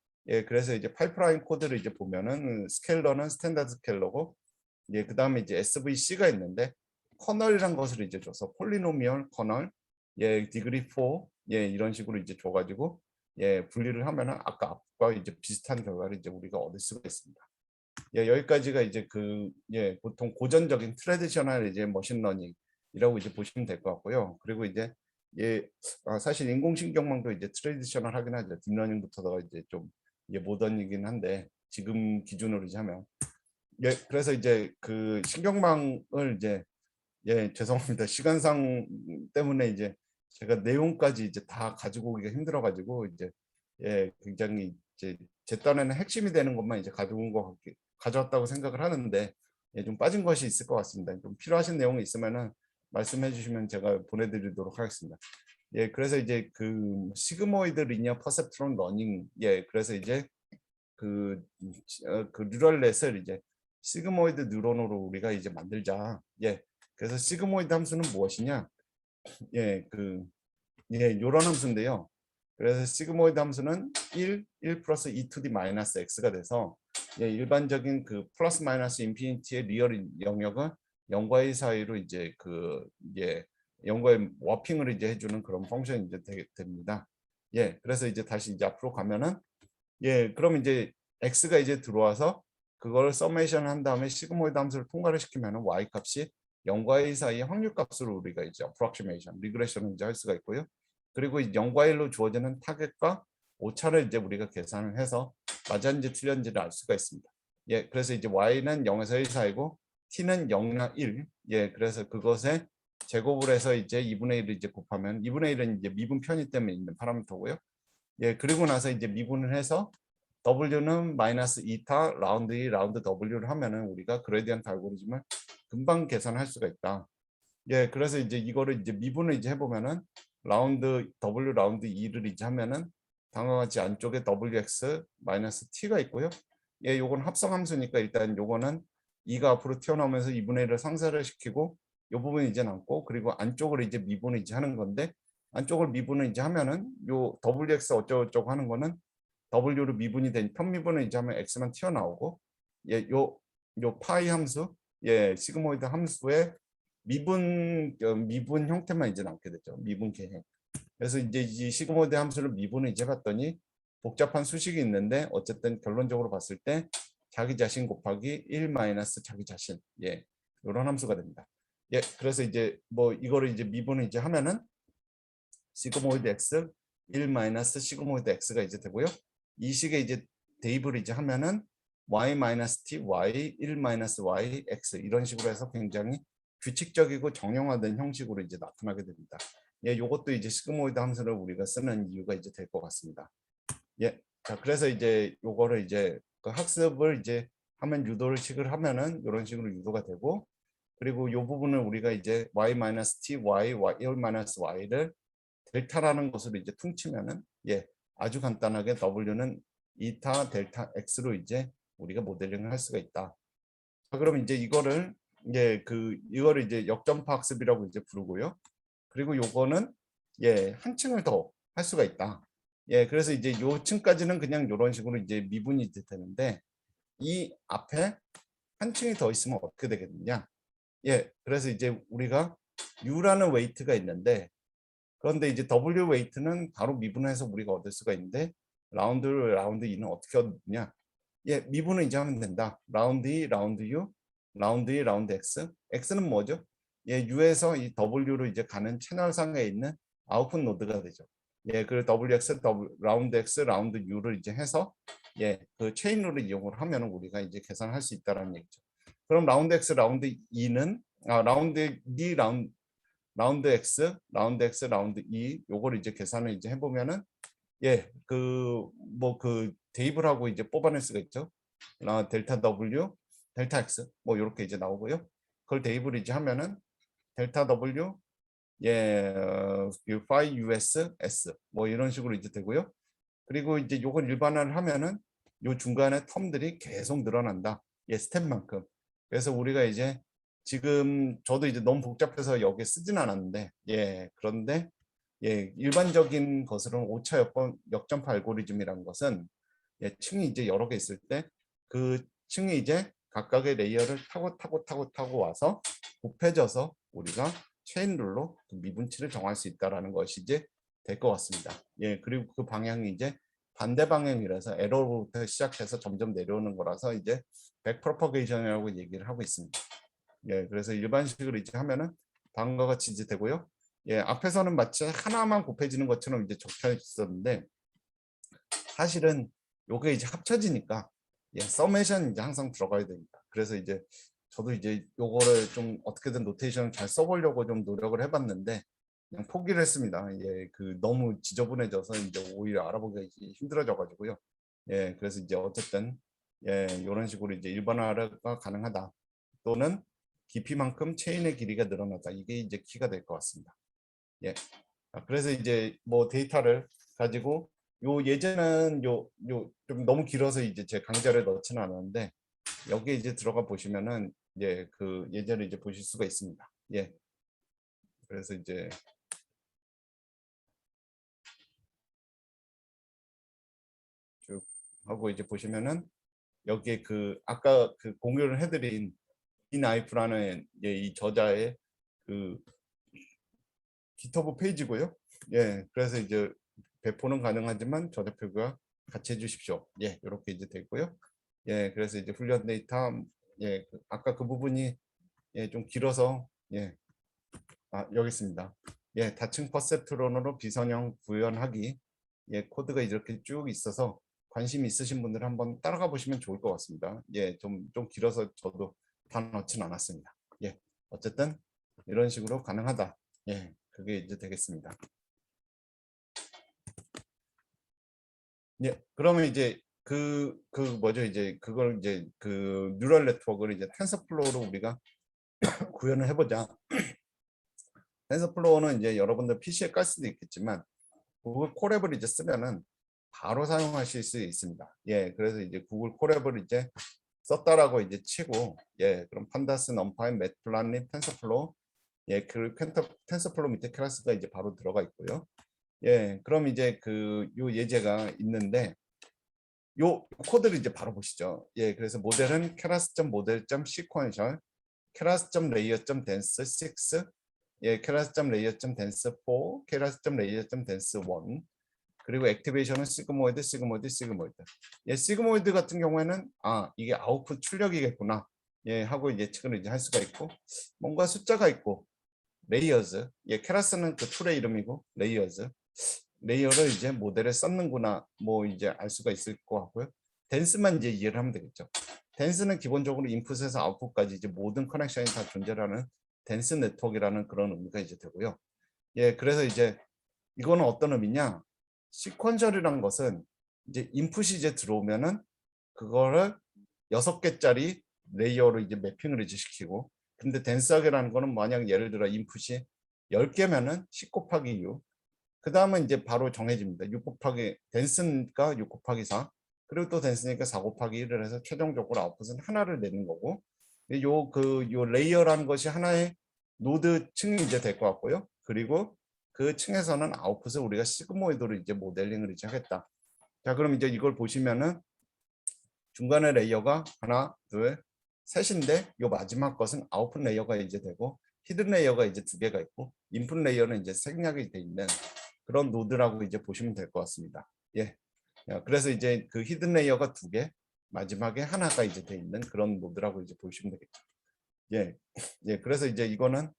그래서 이제 파이프라인 코드를 이제 보면은 스케일러는 스탠다드 스케일러고 그 다음에 이제 SVC가 있는데 커널이란 것을 이제 줘서 폴리노미얼 커널 디그리 4 이런 식으로 이제 줘가지고 분리를 하면은 아까 앞과 이제 비슷한 결과를 이제 우리가 얻을 수가 있습니다. 여기까지가 이제 보통 고전적인 트레디셔널 이제 머신러닝이라고 이제 보시면 될 것 같고요. 그리고 이제 사실 인공신경망도 이제 트레디셔널 하긴 하죠. 딥러닝부터가 이제 좀 모던이긴 한데 지금 기준으로 이제 하면 그래서 이제 그 신경망을 이제 죄송합니다. 시간상 때문에 이제 제가 내용까지 이제 다 가지고 오기가 힘들어가지고 이제 굉장히 이제 제 딴에는 핵심이 되는 것만 이제 가져왔다고 생각을 하는데 좀 빠진 것이 있을 것 같습니다. 좀 필요하신 내용이 있으면은 말씀해 주시면 제가 보내드리도록 하겠습니다. 그래서 이제 그 시그모이드 리니어 퍼셉트론 러닝 그래서 이제 그 뉴럴넷을 이제 시그모이드 뉴런으로 우리가 이제 만들자. 그래서 시그모이드 함수는 무엇이냐? 요런 함수인데요. 그래서 시그모이드 함수는 1 플러스 2 to the 마이너스 x가 돼서 일반적인 그 플러스 마이너스 인피니티의 리얼 영역은 0과 1 사이로 이제 0과의 워핑을 이제 해주는 그런 펑션이 이제 됩니다. 그래서 이제 다시 이제 앞으로 가면은 그럼 이제 x가 이제 들어와서 그걸 서메이션 한 다음에 시그모이드 함수를 통과를 시키면 y 값이 0과 1 사이의 확률 값으로 우리가 이제 approximation, 리그레션을 이제 할 수가 있고요. 그리고 0과 1로 주어지는 타겟과 오차를 이제 우리가 계산을 해서 맞았는지 틀렸는지를 알 수가 있습니다. 그래서 이제 y는 0에서 1 사이고 t는 0과 1. 그래서 그것에 제곱을 해서 이제 2분의 1을 이제 곱하면 2분의 1은 이제 미분 편의 때문에 있는 파라미터고요. 그리고 나서 이제 미분을 해서 W는 마이너스 2타 라운드 2 라운드 W를 하면은 우리가 그레디언트 알고리즘을 금방 계산할 수가 있다. 그래서 이제 이거를 이제 미분을 이제 해보면은 라운드 W 라운드 2를 이제 하면은 다음과 같이 안쪽에 WX 마이너스 T가 있고요. 요건 합성 함수니까 일단 요거는 2가 앞으로 튀어나오면서 2분의 1을 상쇄를 시키고 요 부분이 이제 남고 그리고 안쪽으로 이제 미분을 이제 하는 건데 안쪽을 미분을 이제 하면은 요 WX 어쩌고저쩌고 하는 거는 W로 미분이 된 편미분을 이제 하면 X만 튀어나오고 요 파이 함수 시그모이드 함수의 미분 형태만 이제 남게 되죠. 미분 계획. 그래서 이제 이 시그모이드 함수를 미분을 이제 봤더니 복잡한 수식이 있는데 어쨌든 결론적으로 봤을 때 자기 자신 곱하기 1 마이너스 자기 자신 이런 함수가 됩니다. 그래서 이제 뭐 이거를 이제 미분을 이제 하면은 시그모이드 x 1 마이너스 시그모이드 x가 이제 되고요. 이 식에 이제 대입을 이제 하면은 y 마이너스 t y 1 마이너스 y x 이런 식으로 해서 굉장히 규칙적이고 정형화된 형식으로 이제 나타나게 됩니다. 요것도 이제 시그모이드 함수를 우리가 쓰는 이유가 이제 될 것 같습니다. 자 그래서 이제 요거를 이제 그 학습을 이제 하면 유도를 식을 하면은 이런 식으로 유도가 되고 그리고 요 부분을 우리가 이제 y 마이너스 t y 1 마이너스 y를 델타라는 것으로 이제 퉁치면은 아주 간단하게 W는 이타 델타 X로 이제 우리가 모델링을 할 수가 있다. 자, 그럼 이제 이거를 이제 역점파 학습이라고 이제 부르고요. 그리고 요거는 한 층을 더 할 수가 있다. 그래서 이제 요 층까지는 그냥 이런 식으로 이제 미분이 이제 되는데 이 앞에 한 층이 더 있으면 어떻게 되겠느냐? 그래서 이제 우리가 U라는 웨이트가 있는데 그런데 이제 W 웨이트는 바로 미분해서 우리가 얻을 수가 있는데 라운드 2는 어떻게 얻느냐? 미분을 이제 하면 된다. 라운드 2, 라운드 U, 라운드 2, 라운드 X. X는 뭐죠? U에서 이 W로 이제 가는 채널상에 있는 아웃풋 노드가 되죠. 그 WX, 라운드 X, 라운드 U를 이제 해서 그 체인룰을 이용을 하면 우리가 이제 계산할 수 있다라는 얘기죠. 그럼 라운드 X, 라운드 2는 라운드 D, 라운드 X, 라운드 X, 라운드 E 요걸 이제 계산을 이제 해보면은 예, 그 대입을 하고 이제 뽑아낼 수가 있죠. 델타 W, 델타 X 뭐 이렇게 이제 나오고요. 그걸 대입을 이제 하면은 델타 W 예, phi US S 뭐 이런 식으로 이제 되고요. 그리고 이제 요걸 일반화를 하면은 요 중간에 텀들이 계속 늘어난다. 예, 스텝만큼. 그래서 우리가 이제 지금 저도 이제 너무 복잡해서 여기에 쓰진 않았는데 예, 그런데 예, 일반적인 것으로는 5차 역전파 알고리즘이라는 것은 예, 층이 이제 여러 개 있을 때 그 층이 이제 각각의 레이어를 타고 와서 곱해져서 우리가 체인 룰로 그 미분치를 정할 수 있다라는 것이 이제 될 것 같습니다. 예, 그리고 그 방향이 이제 반대 방향이라서 에러부터 시작해서 점점 내려오는 거라서 이제 백프로퍼게이션이라고 얘기를 하고 있습니다. 예, 그래서 일반식으로 이제 하면은 다음과 같이 이제 되고요. 예, 앞에서는 마치 하나만 곱해지는 것처럼 이제 적혀 있었는데 사실은 요게 이제 합쳐지니까 예, 서메이션 이제 항상 들어가야 됩니다. 그래서 이제 저도 이제 요거를 좀 어떻게든 노테이션을 잘 써보려고 좀 노력을 해봤는데 그냥 포기를 했습니다. 예, 너무 지저분해져서 이제 오히려 알아보기가 힘들어져가지고요. 예, 그래서 이제 어쨌든 예, 이런 식으로 이제 일반화가 가능하다. 또는 깊이만큼 체인의 길이가 늘어나다. 이게 이제 키가 될 것 같습니다. 예. 그래서 이제 뭐 데이터를 가지고 예제는 좀 너무 길어서 이제 제 강좌를 넣지는 않았는데 여기 이제 들어가 보시면은 이제 그 예제를 이제 보실 수가 있습니다. 예. 그래서 이제 쭉 하고 이제 보시면은 여기에 아까 공유를 해드린 이나이프라는 예, 이 저자의 GitHub 페이지고요. 예, 그래서 이제 배포는 가능하지만 저자 표기와 같이 해주십시오. 예, 이렇게 이제 되고요. 예, 그래서 이제 훈련 데이터 예, 아까 그 부분이 예, 좀 길어서 예, 여기 있습니다. 예, 다층 퍼셉트론으로 비선형 구현하기 예, 코드가 이렇게 쭉 있어서 관심 있으신 분들 한번 따라가 보시면 좋을 것 같습니다. 예, 좀 길어서 저도 다 넣지는 않았습니다. 예, 어쨌든 이런 식으로 가능하다. 예, 그게 이제 되겠습니다. 예, 그러면 이제 뭐죠? 이제 그걸 이제 뉴럴 네트워크를 이제 텐서플로우로 우리가 구현을 해보자. 텐서플로우는 이제 여러분들 PC에 깔 수도 있겠지만 구글 콜앱을 이제 쓰면은 바로 사용하실 수 있습니다. 예, 그래서 이제 구글 콜앱을 이제 썼다라고 이제 치고 예, 그럼 판다스, 넘파이, 매트플라닛, 텐서플로우 예, 텐서플로우 밑에 클래스가 이제 바로 들어가 있고요. 예, 그럼 이제 요 예제가 있는데 요 코드를 이제 바로 보시죠. 예, 그래서 모델은 keras.model.sequential, keras.layer.dense 6, 예, keras.layer.dense 4, keras.layer.dense 1, 그리고 액티베이션은 시그모이드, 시그모이드, 시그모이드. 예, 시그모이드 같은 경우에는 이게 아웃풋 출력이겠구나. 예, 하고 예측을 이제 할 수가 있고 뭔가 숫자가 있고 레이어즈. 예, 케라스는 그 툴의 이름이고 레이어즈. 레이어를 이제 모델에 쌓는구나 뭐 이제 알 수가 있을 것 같고요. 댄스만 이제 이해를 하면 되겠죠. 댄스는 기본적으로 인풋에서 아웃풋까지 이제 모든 커넥션이 다 존재하는 댄스 네트워크라는 그런 의미가 이제 되고요. 예, 그래서 이제 이거는 어떤 의미냐? 시퀀셜이라는 것은 이제 인풋이 이제 들어오면은 그거를 6개짜리 레이어로 이제 매핑을 이제 시키고 근데 댄스하게라는 거는 만약 예를 들어 인풋이 10개면은 10 곱하기 6 그 다음은 이제 바로 정해집니다. 6 곱하기 댄스니까 6 곱하기 4 그리고 또 댄스니까 4 곱하기 1을 해서 최종적으로 아웃풋은 하나를 내는 거고 요 레이어라는 것이 하나의 노드 층이 이제 될 것 같고요. 그리고 그 층에서는 아웃풋을 우리가 시그모이드로 이제 모델링을 이제 하겠다. 자, 그럼 이제 이걸 보시면은 중간에 레이어가 하나, 둘, 셋인데 요 마지막 것은 아웃풋 레이어가 이제 되고 히든 레이어가 이제 2개가 있고 인풋 레이어는 이제 생략이 돼 있는 그런 노드라고 이제 보시면 될 것 같습니다. 예. 그래서 이제 그 히든 레이어가 2개, 마지막에 하나가 이제 돼 있는 그런 노드라고 이제 보시면 되겠죠. 예. 예. 그래서 이제 이거는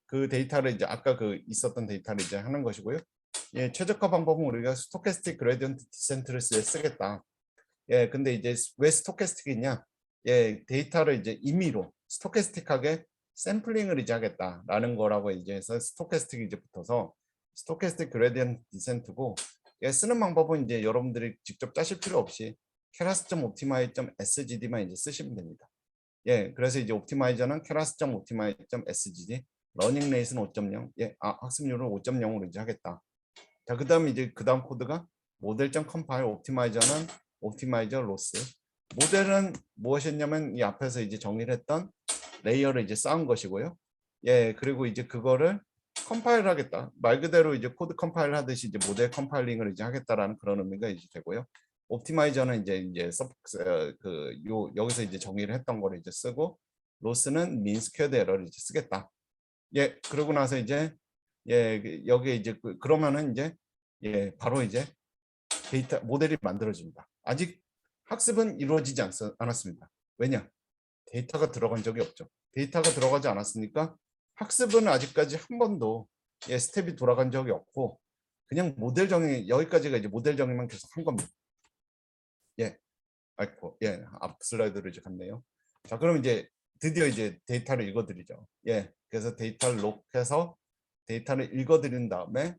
그 데이터를 이제 아까 있었던 데이터를 이제 하는 것이고요. 예, 최적화 방법은 우리가 스토캐스틱 그레디언트 디센트를 쓰겠다. 예, 근데 이제 왜 스토캐스틱이냐? 예, 데이터를 이제 임의로 스토캐스틱하게 샘플링을 이제 하겠다라는 거라고 이제 해서 스토캐스틱이 이제 붙어서 스토캐스틱 그레디언트 디센트고, 예, 쓰는 방법은 이제 여러분들이 직접 짜실 필요 없이 keras.optimize.sgd만 이제 쓰시면 됩니다. 예, 그래서 이제 옵티마이저는 keras.optimize.sgd, 러닝 레이스는 5.0, 예, 학습률을 5.0으로 이제 하겠다. 자, 그다음 이제 그다음 코드가 모델.compile, 옵티마이저는 옵티마이저 로스. 모델은 무엇이었냐면 이 앞에서 이제 정의를 했던 레이어를 이제 쌓은 것이고요. 예, 그리고 이제 그거를 컴파일 하겠다. 말 그대로 이제 코드 컴파일 하듯이 이제 모델 컴파일링을 이제 하겠다라는 그런 의미가 이제 되고요. 옵티마이저는 이제 여기서 이제 정의를 했던 거를 이제 쓰고, 로스는 민 스퀘어드 에러를 이제 쓰겠다. 예, 그러고 나서 이제 여기에 이제 그러면은 이제 바로 이제 데이터 모델이 만들어집니다. 아직 학습은 이루어지지 않았습니다. 왜냐? 데이터가 들어간 적이 없죠. 데이터가 들어가지 않았으니까 학습은 아직까지 한 번도 스텝이 돌아간 적이 없고, 그냥 모델 정의, 여기까지가 이제 모델 정의만 계속 한 겁니다. 앞 슬라이드로 이제 갔네요. 자, 그럼 이제 드디어 이제 데이터를 읽어드리죠. 그래서 데이터를 록해서 데이터를 읽어드린 다음에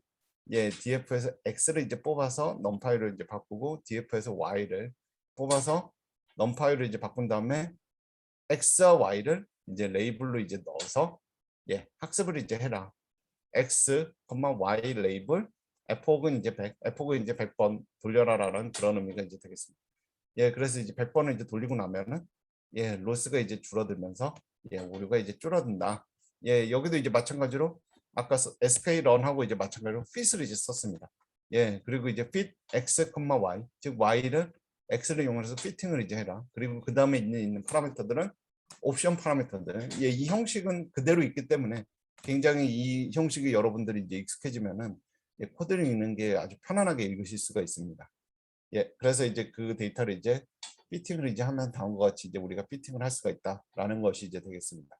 df에서 x를 이제 뽑아서 num파이를 이제 바꾸고, df에서 y를 뽑아서 num파이를 이제 바꾼 다음에 x와 y를 이제 레이블로 이제 넣어서 학습을 이제 해라. x, y 레이블 f혹은 이제 100, f혹은 이제 100번 돌려라라는 그런 의미가 이제 되겠습니다. 그래서 이제 100번을 이제 돌리고 나면은 로스가 이제 줄어들면서 오류가 이제 줄어든다. 여기도 이제 마찬가지로 아까 SK 런하고 이제 마찬가지로 fit을 이제 썼습니다. 그리고 이제 fit x, y, 즉 y를 x를 이용해서 피팅을 이제 해라. 그리고 그 다음에 있는 파라미터들은 옵션 파라미터들. 이 형식은 그대로 있기 때문에 굉장히 이 형식이 여러분들이 이제 익숙해지면은 코드를 읽는 게 아주 편안하게 읽으실 수가 있습니다. 그래서 이제 그 데이터를 이제 피팅을 이제 하면 다음과 같이 이제 우리가 피팅을 할 수가 있다라는 것이 이제 되겠습니다.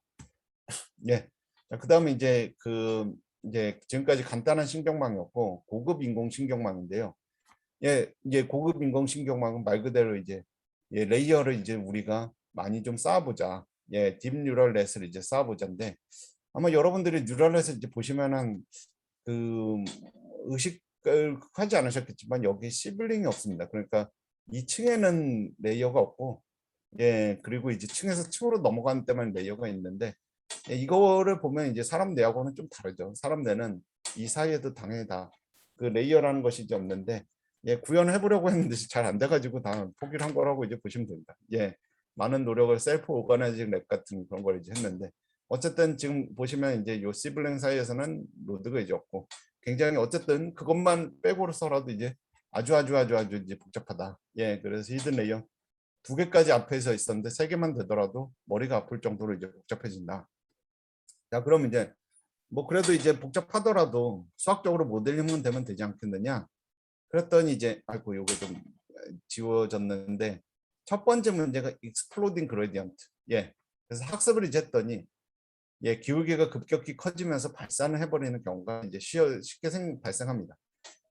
자, 그다음에 이제 이제 지금까지 간단한 신경망이었고 고급 인공 신경망인데요. 이제 고급 인공 신경망은 말 그대로 이제 레이어를 이제 우리가 많이 좀 쌓아보자. 딥 뉴럴 넷을 이제 쌓아보자인데, 아마 여러분들이 뉴럴 넷을 이제 보시면은 의식을 하지 않으셨겠지만 여기 시블링이 없습니다. 그러니까 2층에는 레이어가 없고, 그리고 이제 층에서 층으로 넘어가는 때만 레이어가 있는데, 이거를 보면 이제 사람 뇌하고는 좀 다르죠. 사람 뇌는 이 사이에도 당연히 다 그 레이어라는 것이 이제 없는데, 구현을 해보려고 했는데 잘 안 돼가지고 다 포기를 한 거라고 이제 보시면 됩니다. 많은 노력을 셀프 오거나이징 랩 같은 그런 걸 이제 했는데, 어쨌든 지금 보시면 이제 요 시블링 사이에서는 로드가 이제 없고, 굉장히 어쨌든 그것만 빼고서라도 이제 아주 이제 복잡하다. 그래서 히든 레이어 2개까지 앞에서 있었는데 3개만 되더라도 머리가 아플 정도로 이제 복잡해진다. 자, 그럼 이제 뭐 그래도 이제 복잡하더라도 수학적으로 모델링은 되면 되지 않겠느냐. 그랬더니 이제 아이고 요거 좀 지워졌는데, 첫 번째 문제가 exploding gradient. 그래서 학습을 이제 했더니 기울기가 급격히 커지면서 발산을 해버리는 경우가 이제 쉽게 발생합니다.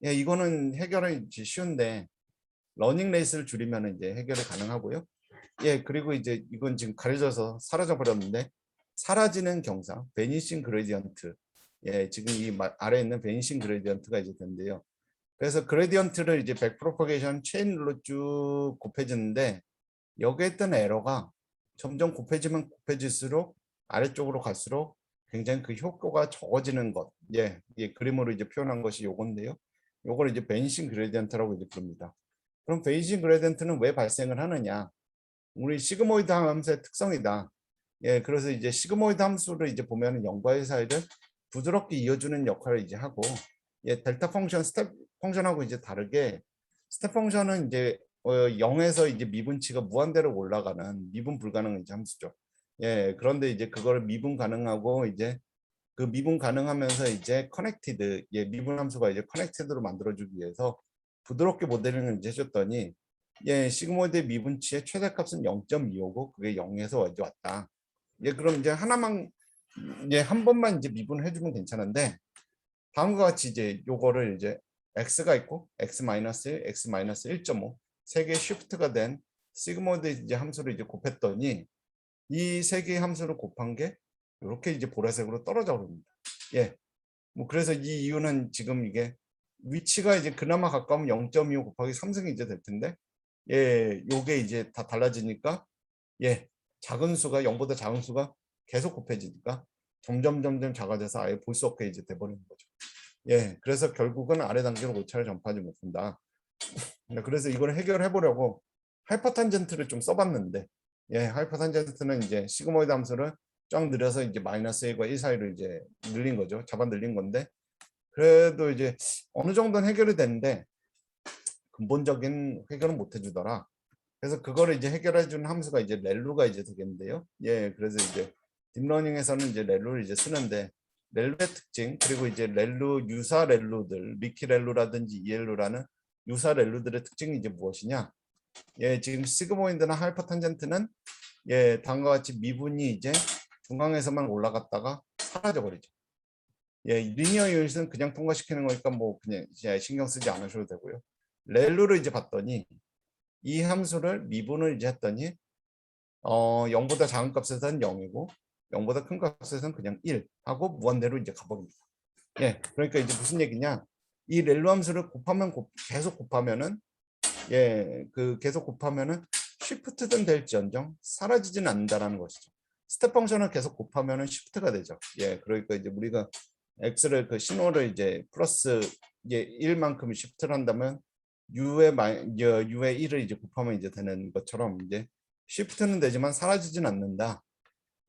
이거는 해결은 이제 쉬운데 러닝 레이스를 줄이면 이제 해결이 가능하고요. 그리고 이제 이건 지금 가려져서 사라져 버렸는데, 사라지는 경사, 베니싱 그레디언트. 지금 이 아래에 있는 베니싱 그레디언트가 이제 된대요. 그래서 그레디언트를 이제 백프로퍼게이션 체인으로 쭉 곱해지는데, 여기에 있던 에러가 점점 곱해지면 곱해질수록 아래쪽으로 갈수록 굉장히 그 효과가 적어지는 것. 그림으로 이제 표현한 것이 요건데요. 요걸 이제 베니싱 그레디언트라고 이제 부릅니다. 그럼 베니싱 그레디언트는 왜 발생을 하느냐? 우리 시그모이드 함수의 특성이다. 그래서 이제 시그모이드 함수를 이제 보면은 0과의 사이를 부드럽게 이어주는 역할을 이제 하고, 델타 펑션, 스텝 펑션하고 이제 다르게 스텝 펑션은 이제 0에서 이제 미분치가 무한대로 올라가는 미분 불가능 이제 함수죠. 그런데 이제 그거를 미분 가능하고 이제 그 미분 가능하면서 이제 커넥티드, 미분 함수가 이제 커넥티드로 만들어주기 위해서 부드럽게 모델링을 이제 해줬더니, 시그모이드의 미분치의 최대값은 0.25고 그게 0에서 이제 왔다. 그럼 이제 하나만 한 번만 이제 미분을 해주면 괜찮은데, 다음과 같이 이제 요거를 이제 x가 있고 x-1, x-1.5 세 개의 쉬프트가 된 시그모이드 이제 함수를 이제 곱했더니, 이 세 개의 함수를 곱한 게 이렇게 이제 보라색으로 떨어져 버립니다. 예. 뭐 그래서 이 이유는 지금 이게 위치가 이제 그나마 가까우면 0.25 곱하기 3승이 이제 될 텐데, 예, 요게 이제 다 달라지니까, 예, 작은 수가 0보다 작은 수가 계속 곱해지니까 점점 작아져서 아예 볼 수 없게 이제 돼버리는 거죠. 예, 그래서 결국은 아래 단계로 오차를 전파하지 못한다. 그래서 이걸 해결해 보려고 하이퍼탄젠트를 좀 써봤는데, 예, 하이퍼탄젠트는 이제 시그모이드 함수를 쫙 늘려서 이제 마이너스 1과 1 사이로 이제 늘린 거죠. 잡아 늘린 건데, 그래도 이제 어느 정도는 해결이 되는데 근본적인 해결은 못 해주더라. 그래서 그거를 이제 해결해 주는 함수가 이제 렐루가 이제 되겠는데요. 예, 그래서 이제 딥러닝에서는 이제 렐루를 이제 쓰는데, 렐루의 특징, 그리고 이제 렐루 유사 렐루들, 리키 렐루라든지 이엘루라는 유사 렐루들의 특징이 이제 무엇이냐? 예, 지금 시그모이드나 하이퍼탄젠트는, 예, 다음과 같이 미분이 이제 중앙에서만 올라갔다가 사라져 버리죠. 예, 리니어 유닛은 그냥 통과시키는 거니까 뭐 그냥 이제 신경 쓰지 않으셔도 되고요. 렐루를 이제 봤더니 이 함수를 미분을 이제 했더니 0보다 작은 값에서는 0이고 0보다 큰 값에서는 그냥 1 하고 무한대로 이제 가버립니다. 예, 그러니까 이제 무슨 얘기냐? 이 렐루 함수를 곱하면 계속 곱하면은, 예, 그 계속 곱하면은 쉬프트든 될지언정 사라지진 않는다라는 것이죠. 스텝 펑션을 계속 곱하면은 쉬프트가 되죠. 예, 그러니까 이제 우리가 x를 그 신호를 이제 플러스 이제 1만큼 쉬프트를 한다면 u의 1을 이제 곱하면 이제 되는 것처럼 이제 쉬프트는 되지만 사라지진 않는다.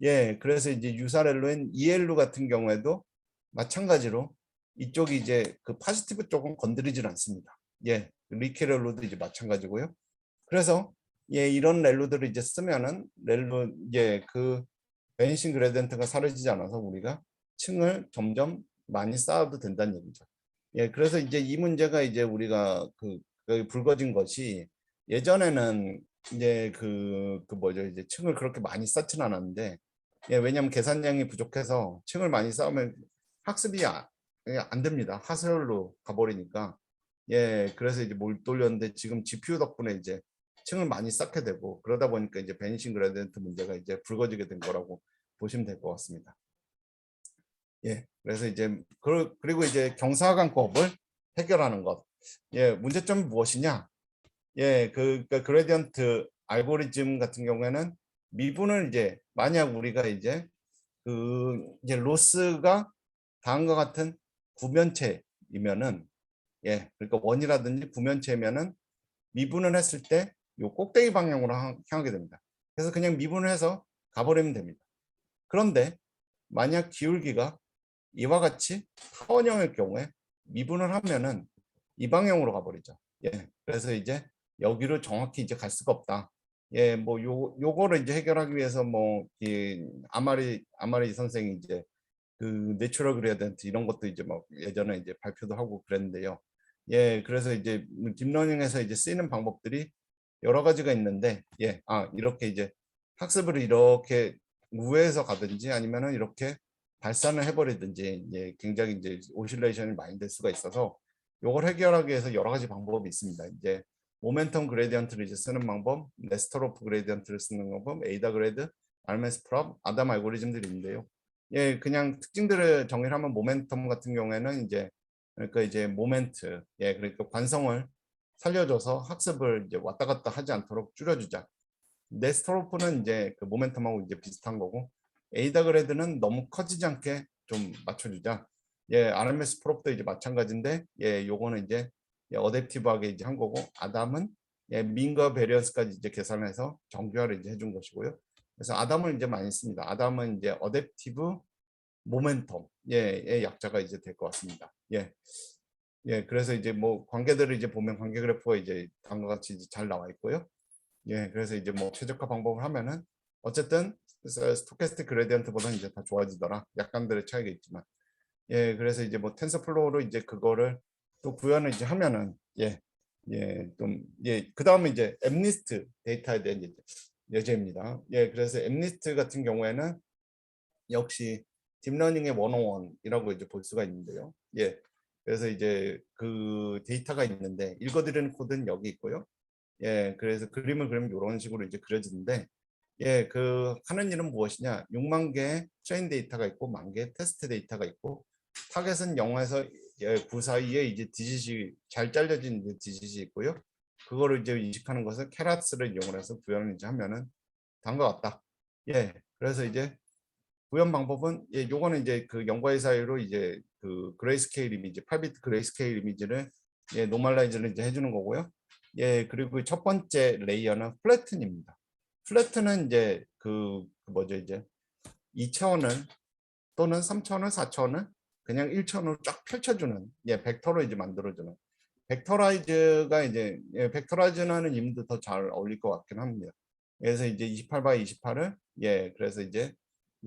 예, 그래서 이제 유사렐로인 EL루 같은 경우에도 마찬가지로 이쪽이 이제 그 파지티브 쪽은 건드리질 않습니다. 예, 리케렐로도 이제 마찬가지고요. 그래서 예, 이런 렐로들을 이제 쓰면은 렐로 이제 그 베니싱 그레디언트가 사라지지 않아서 우리가 층을 점점 많이 쌓아도 된다는 얘기죠. 예, 그래서 이제 이 문제가 이제 우리가 그 불거진 것이, 예전에는 이제 그 뭐죠, 이제 층을 그렇게 많이 쌓지는 않았는데, 예, 왜냐하면 계산량이 부족해서 층을 많이 쌓으면 학습이 안 됩니다. 하설로 가버리니까. 예, 그래서 이제 뭘 돌렸는데 지금 GPU 덕분에 이제 층을 많이 쌓게 되고, 그러다 보니까 이제 베니싱 그레디언트 문제가 이제 불거지게 된 거라고 보시면 될 것 같습니다. 예, 그래서 이제 그리고 이제 경사관법을 해결하는 것. 예, 문제점이 무엇이냐? 예, 그러니까 그레디언트 알고리즘 같은 경우에는 미분을 이제 만약 우리가 이제 이제 로스가 다음과 같은 구면체이면은, 예, 그러니까 원이라든지 구면체면은 미분을 했을 때 요 꼭대기 방향으로 향하게 됩니다. 그래서 그냥 미분을 해서 가버리면 됩니다. 그런데 만약 기울기가 이와 같이 타원형일 경우에 미분을 하면은 이 방향으로 가버리죠. 예, 그래서 이제 여기로 정확히 이제 갈 수가 없다. 예, 뭐 요거를 이제 해결하기 위해서 뭐 이 아마리 선생이 이제 그 내추럴 그레디언트 이런 것도 이제 막 예전에 이제 발표도 하고 그랬는데요. 예, 그래서 이제 딥러닝에서 이제 쓰이는 방법들이 여러 가지가 있는데, 예, 이렇게 이제 학습을 이렇게 우회해서 가든지 아니면은 이렇게 발산을 해버리든지, 예, 굉장히 이제 오실레이션이 많이 될 수가 있어서 이걸 해결하기 위해서 여러 가지 방법이 있습니다. 이제 모멘텀 그레디언트를 이제 쓰는 방법, 네스터로프 그레디언트를 쓰는 방법, 에이다 그레드, 알메스 프롭, 아담 알고리즘들이 있는데요. 예, 그냥 특징들을 정의를 하면 모멘텀 같은 경우에는 이제 그러니까 이제 모멘트, 예, 그러니까 관성을 살려줘서 학습을 이제 왔다 갔다 하지 않도록 줄여주자. 네스터로프는 이제 그 모멘텀하고 이제 비슷한 거고, 에이다 그레드는 너무 커지지 않게 좀 맞춰주자. 예, RMS 프롭도 이제 마찬가지인데, 예, 요거는 이제 어댑티브하게 이제 한 거고, 아담은 예, 민과 베리언스까지 이제 계산해서 정교화를 이제 해준 것이고요. 그래서 아담을 이제 많이 씁니다. 아담은 이제 어댑티브 모멘텀, 예, 약자가 이제 될 것 같습니다. 예. 예, 그래서 이제 뭐 관계들을 이제 보면 관계 그래프가 이제 다음과 같이 이제 잘 나와 있고요. 예, 그래서 이제 뭐 최적화 방법을 하면은 어쨌든 스토캐스틱 그레디언트보다는 이제 다 좋아지더라. 약간들의 차이가 있지만, 예, 그래서 이제 뭐 텐서플로우로 이제 그거를 또 구현을 이제 하면은, 예, 예, 좀, 예, 그 다음에 이제 엠니스트 데이터에 대한 예제입니다. 예, 그래서 엠니스트 같은 경우에는 역시 딥러닝의 101이라고 이제 볼 수가 있는데요. 예, 그래서 이제 그 데이터가 있는데 읽어드리는 코드는 여기 있고요. 예, 그래서 그림을 그리면 이런 식으로 이제 그려지는데, 예, 그 하는 일은 무엇이냐? 6만 개의 트레인 데이터가 있고 1만 개의 테스트 데이터가 있고 타겟은 0에서 9 사이에 이제 디짓이 잘 잘려진 이제 디짓이 있고요. 그거를 이제 인식하는 것을 캐럿스를 이용해서 구현을 이제 하면은 단 것 같다. 예, 그래서 이제 구현 방법은 예, 요거는 이제 그 0과의 사이로 이제 그 그레이스케일 이미지, 8비트 그레이스케일 이미지를 예, 노멀라이즈를 이제 해주는 거고요. 예, 그리고 첫 번째 레이어는 플래튼입니다. 플래튼은 이제 그 뭐죠 이제 2차원을 또는 3차원을 4차원을 그냥 1차원으로 쫙 펼쳐주는 예, 벡터로 이제 만들어주는 벡터라이즈가 이제 예, 벡터라이즈는 이름도 더 잘 어울릴 것 같긴 합니다. 그래서 이제 28 x 28을 예, 그래서 이제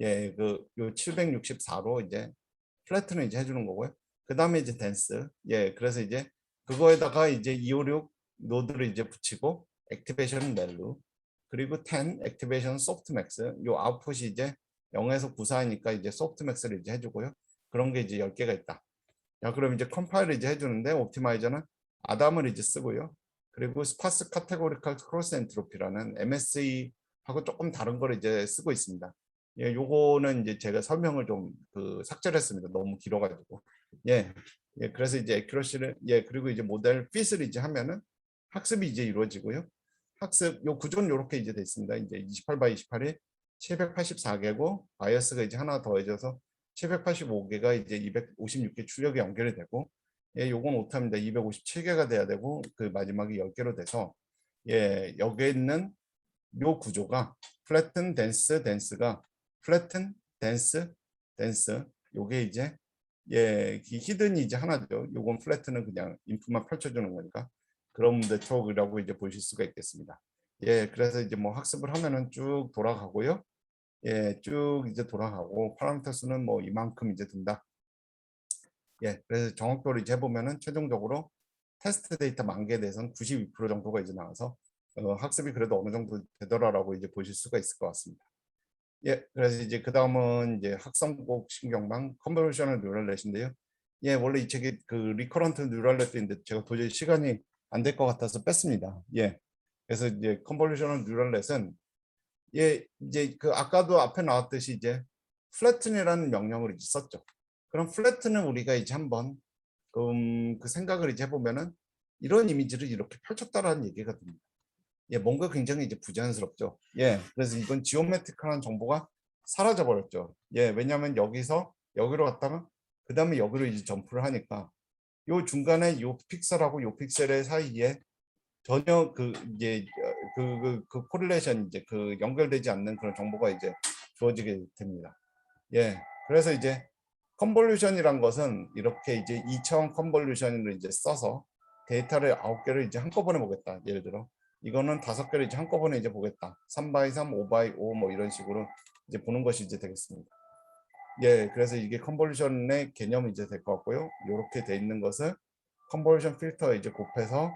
예, 그 요 764로 이제 플래트는 이제 해주는 거고요. 그 다음에 이제 댄스 예, 그래서 이제 그거에다가 이제 256 노드를 이제 붙이고 액티베이션 밸류 그리고 10 액티베이션 소프트맥스 요 아웃풋이 이제 0에서 9 사이니까 이제 소프트맥스를 이제 해주고요. 그런 게 이제 10개가 있다. 야, 그럼 이제 컴파일을 이제 해주는데 옵티마이저는 아담을 이제 쓰고요. 그리고 스파스 카테고리컬 크로스 엔트로피라는 MSE하고 조금 다른 걸 이제 쓰고 있습니다. 예, 요거는 이제 제가 설명을 좀 그 삭제를 했습니다. 너무 길어가지고. 예, 예, 그래서 이제 액큐러시를 예, 그리고 이제 모델 핏을 이제 하면은 학습이 이제 이루어지고요. 학습 요 구조는 이렇게 이제 돼 있습니다. 이제 28 by 28에 784개고 바이어스가 이제 하나 더해져서 785개가 이제 256개 출력이 연결이 되고 예, 요건 오타입니다. 257개가 돼야 되고 그 마지막에 10개로 돼서 예, 여기에 있는 요 구조가 플래튼 댄스 댄스가 플래튼 댄스 댄스 요게 이제 예, 히든이 이제 하나죠. 요건 플래트는 그냥 인풋만 펼쳐주는 거니까 그런 네트워크라고 이제 보실 수가 있겠습니다. 예, 그래서 이제 뭐 학습을 하면은 쭉 돌아가고요. 예, 쭉 이제 돌아가고 파라미터 수는 뭐 이만큼 이제 든다. 예, 그래서 정확도를 이제 해보면은 최종적으로 테스트 데이터 10,000개에 대해서는 92% 정도가 이제 나와서 학습이 그래도 어느 정도 되더라라고 이제 보실 수가 있을 것 같습니다. 예, 그래서 이제 그 다음은 이제 학성곡 신경망 컨볼루셔널 뉴럴넷인데요. 예, 원래 이 책이 그 리커런트 뉴럴넷도 있는데 제가 도저히 시간이 안 될 것 같아서 뺐습니다. 예, 그래서 이제 컨볼루셔널 뉴럴넷은 예, 이제 그 아까도 앞에 나왔듯이 이제 플래튼이라는 명령을 이제 썼죠. 그럼 플래튼은 우리가 이제 한번 그 생각을 이제 해보면은 이런 이미지를 이렇게 펼쳤다라는 얘기가 됩니다. 예, 뭔가 굉장히 이제 부자연스럽죠. 예, 그래서 이건 지오메트릭한 정보가 사라져 버렸죠. 예, 왜냐하면 여기서 여기로 갔다가 그 다음에 여기로 이제 점프를 하니까 요 중간에 요 픽셀하고 요 픽셀의 사이에 전혀 그 이제 그 코릴레이션 이제 그 연결되지 않는 그런 정보가 이제 주어지게 됩니다. 예, 그래서 이제 컨볼루션이란 것은 이렇게 이제 2차원 컨볼루션을 이제 써서 데이터를 9개를 이제 한꺼번에 보겠다. 예를 들어 이거는 5개를 이제 한꺼번에 이제 보겠다. 3x 3, 5x 5 뭐 이런 식으로 이제 보는 것이 이제 되겠습니다. 예, 그래서 이게 컨볼루션의 개념이 이제 될 것 같고요. 이렇게 돼 있는 것을 컨볼루션 필터 이제 곱해서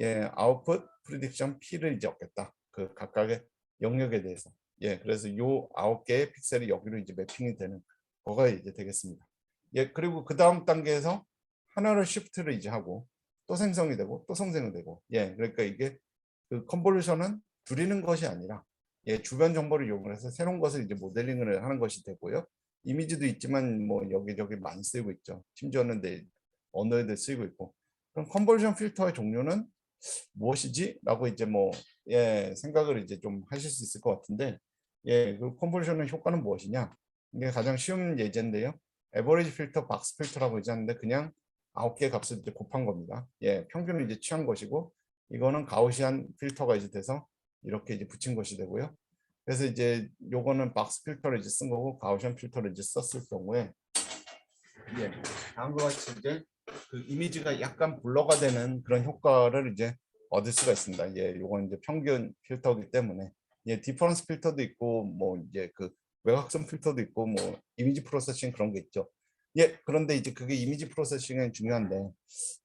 예, 아웃풋 프리딕션 P를 이제 얻겠다. 그 각각의 영역에 대해서. 예, 그래서 요 9개의 픽셀이 여기로 이제 매핑이 되는 거가 이제 되겠습니다. 예, 그리고 그 다음 단계에서 하나를 시프트를 이제 하고 또 생성이 되고 또 생성이 되고 예, 그러니까 이게 그 컨볼루션은 줄이는 것이 아니라 예, 주변 정보를 이용해서 새로운 것을 이제 모델링을 하는 것이 되고요. 이미지도 있지만 뭐 여기저기 많이 쓰이고 있죠. 심지어는 내 언어에도 쓰이고 있고. 그럼 컨볼루션 필터의 종류는 무엇이지? 라고 이제 뭐 예, 생각을 이제 좀 하실 수 있을 것 같은데 예, 그 컨볼루션의 효과는 무엇이냐? 이게 가장 쉬운 예제인데요. 에버리지 필터, 박스 필터라고 이제 하는데 그냥 9개 값을 이제 곱한 겁니다. 예, 평균을 이제 취한 것이고 이거는 가우시안 필터가 이제 돼서 이렇게 이제 붙인 것이 되고요. 그래서 이제 요거는 박스 필터를 이제 쓴 거고 가우시안 필터를 이제 썼을 경우에 예, 다음과 같이 이제 그 이미지가 약간 블러가 되는 그런 효과를 이제 얻을 수가 있습니다. 예, 요건 이제 평균 필터이기 때문에 예, 디퍼런스 필터도 있고 뭐 이제 그 외곽선 필터도 있고 뭐 이미지 프로세싱 그런 게 있죠. 예, 그런데 이제 그게 이미지 프로세싱은 중요한데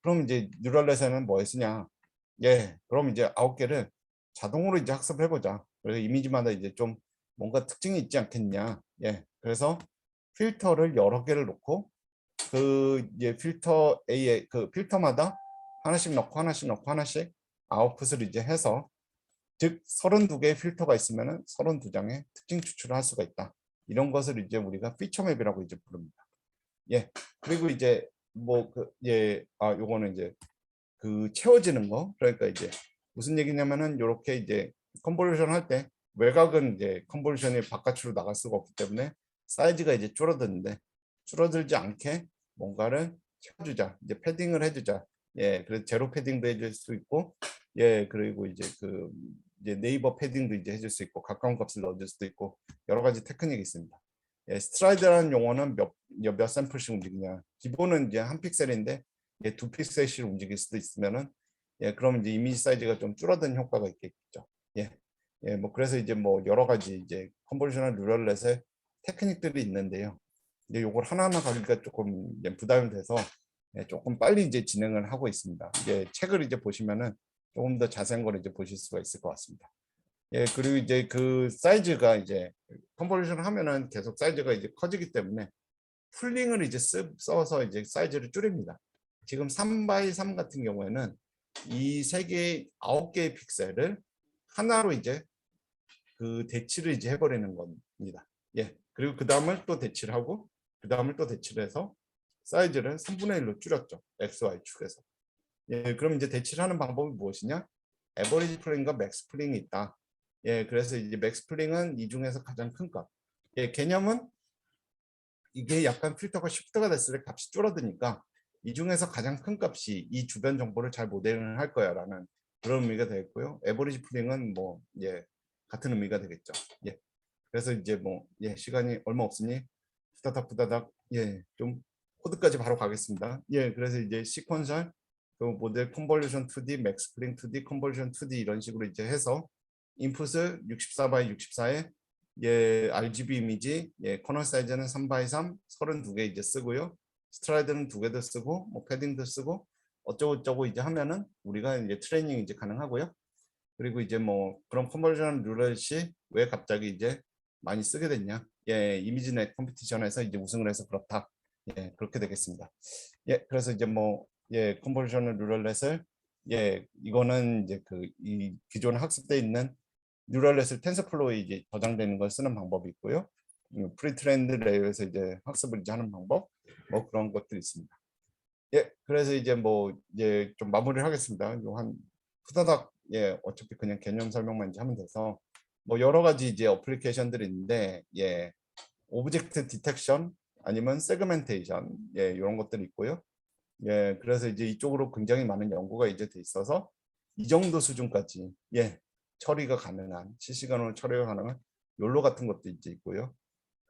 그럼 이제 뉴럴넷에는 뭐 쓰냐? 예, 그럼 이제 9개를 자동으로 이제 학습해 보자. 그래서 이미지마다 이제 좀 뭔가 특징이 있지 않겠냐? 예, 그래서 필터를 여러 개를 놓고 그 이제 필터 A에 그 필터마다 하나씩 넣고 하나씩 넣고 하나씩 아웃풋을 이제 해서 즉 32개의 필터가 있으면은 32장의 특징 추출을 할 수가 있다. 이런 것을 이제 우리가 피처맵이라고 이제 부릅니다. 예. 그리고 이제 뭐 요거는 이제 그 채워지는 거. 그러니까 이제 무슨 얘기냐면은 요렇게 이제 컨볼루션 할 때 외곽은 이제 컨볼루션이 바깥으로 나갈 수가 없기 때문에 사이즈가 이제 줄어드는데 줄어들지 않게 뭔가를 채워주자. 이제 패딩을 해주자. 예, 그래서 제로 패딩도 해줄 수 있고, 예, 그리고 이제 이제 네이버 패딩도 이제 해줄 수 있고, 가까운 값을 넣어줄 수도 있고, 여러 가지 테크닉이 있습니다. 예, 스트라이드라는 용어는 몇 샘플씩 움직이냐. 기본은 이제 한 픽셀인데, 예, 두 픽셀씩 움직일 수도 있으면은, 예, 그럼 이제 이미지 사이즈가 좀 줄어드는 효과가 있겠죠. 예, 예, 뭐 그래서 이제 뭐 여러 가지 이제 컨볼루셔널 뉴럴넷의 테크닉들이 있는데요. 이제 요걸 하나하나 가기가 조금 이제 부담이 돼서 예, 조금 빨리 이제 진행을 하고 있습니다. 이제 책을 이제 보시면은 조금 더 자세한 걸 이제 보실 수가 있을 것 같습니다. 예, 그리고 이제 그 사이즈가 이제 컨볼루션을 하면은 계속 사이즈가 이제 커지기 때문에 풀링을 이제 써서 이제 사이즈를 줄입니다. 지금 3x3 같은 경우에는 이 3개, 9개의 픽셀을 하나로 이제 그 대치를 이제 해버리는 겁니다. 예. 그리고 그 다음을 또 대치를 하고 그 다음을 또 대치를 해서 사이즈를 3분의 1로 줄였죠. XY 축에서. 예. 그럼 이제 대치를 하는 방법이 무엇이냐? 에버리지 플링과 맥스 플링이 있다. 예. 그래서 이제 맥스 플링은 이 중에서 가장 큰 값. 예. 개념은 이게 약간 필터가 쉬프트가 됐을 때 값이 줄어드니까 이 중에서 가장 큰 값이 이 주변 정보를 잘 모델링을 할 거야라는 그런 의미가 되겠고요. 에버리지 플링은 뭐 같은 의미가 되겠죠. 예. 그래서 이제 뭐 시간이 얼마 없으니 후다닥 좀 코드까지 바로 가겠습니다. 예. 그래서 이제 시퀀셜 그 모델 컨볼루션 2D, 맥스 플링 2D, 컨볼루션 2D 이런 식으로 이제 해서 인풋을 64x 64에 RGB 이미지, 커널 사이즈는 3x3, 32개 이제 쓰고요. 스트라이드는 2개도 쓰고, 뭐 패딩도 쓰고, 어쩌고저쩌고 이제 하면은 우리가 이제 트레이닝 이제 가능하고요. 그리고 이제 뭐 그런 컨버전 룰렛이 왜 갑자기 이제 많이 쓰게 됐냐? 예, 이미지넷 컴피티션에서 이제 우승을 해서 그렇다. 예, 그렇게 되겠습니다. 예, 그래서 이제 뭐 컨버전 룰렛을 이거는 이제 이 기존 학습돼 있는 뉴럴넷을 텐서플로우에 이제 저장되는 걸 쓰는 방법이 있고요. 프리트레인드 레이어에서 이제 학습을 이제 하는 방법, 뭐 그런 것들이 있습니다. 예, 그래서 이제 뭐 좀 마무리를 하겠습니다. 한 후다닥 어차피 그냥 개념 설명만 이제 하면 돼서 뭐 여러 가지 이제 어플리케이션들이 있는데 오브젝트 디텍션 아니면 세그멘테이션 이런 것들이 있고요. 그래서 이제 이쪽으로 굉장히 많은 연구가 이제 돼 있어서 이 정도 수준까지 처리가 가능한 실시간으로 처리가 가능한 욜로 같은 것도 이제 있고요.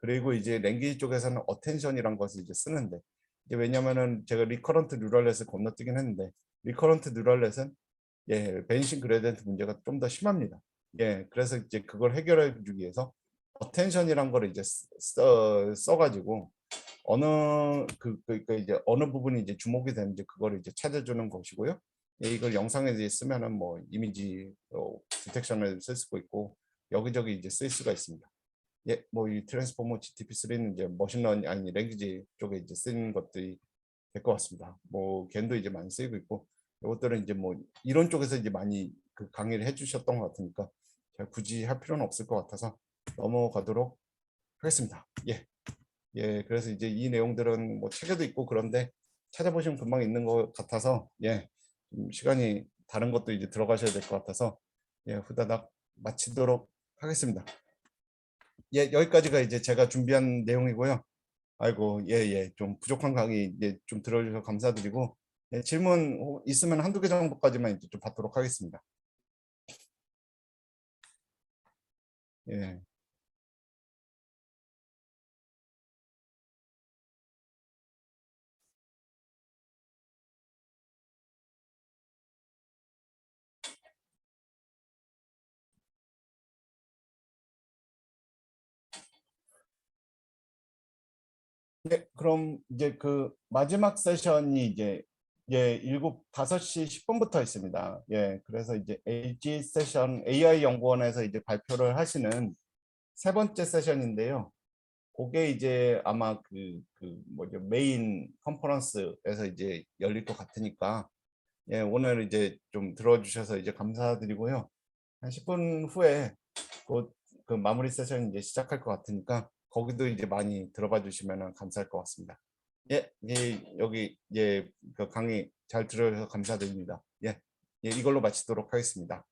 그리고 이제 랭귀지 쪽에서는 어텐션이란 것을 이제 쓰는데 이제 왜냐면은 제가 리커런트 뉴럴넷을 건너뛰긴 했는데 리커런트 뉴럴넷은 벤싱 그레디언트 문제가 좀 더 심합니다. 그래서 이제 그걸 해결해 주기 위해서 어텐션이란 거를 이제 써가지고 어느 그러니까 이제 어느 부분이 이제 주목이 되는지 그거를 이제 찾아주는 것이고요. 이걸 영상에 이제 쓰면은 뭐 이미지 디텍션을 쓸 수가 있고 여기저기 이제 쓸 수가 있습니다. 뭐 이 트랜스포머 GTP3는 이제 머신러닝 아니 랭귀지 쪽에 이제 쓰는 것들이 될 것 같습니다. 뭐 겐도 이제 많이 쓰이고 있고 이것들은 이제 뭐 이런 쪽에서 이제 많이 그 강의를 해주셨던 것 같으니까 제가 굳이 할 필요는 없을 것 같아서 넘어가도록 하겠습니다. 그래서 이제 이 내용들은 뭐 책에도 있고 그런데 찾아보시면 금방 있는 것 같아서 시간이 다른 것도 이제 들어가셔야 될 것 같아서 후다닥 마치도록 하겠습니다. 여기까지가 이제 제가 준비한 내용이고요. 아이고 좀 부족한 강의 좀 들어주셔서 감사드리고 질문 있으면 한두 개 정도까지만 이제 좀 받도록 하겠습니다. 그럼 이제 그 마지막 세션이 이제 5시 10분부터 있습니다. 그래서 이제 AG 세션 AI 연구원에서 이제 발표를 하시는 세 번째 세션인데요. 그게 이제 아마 뭐죠 메인 컨퍼런스에서 이제 열릴 것 같으니까 오늘 이제 좀 들어주셔서 이제 감사드리고요. 한 10분 후에 곧 그 마무리 세션 이제 시작할 것 같으니까 거기도 이제 많이 들어봐 주시면 감사할 것 같습니다. 예, 여기 그 강의 잘 들어주셔서 감사드립니다. 예, 이걸로 마치도록 하겠습니다.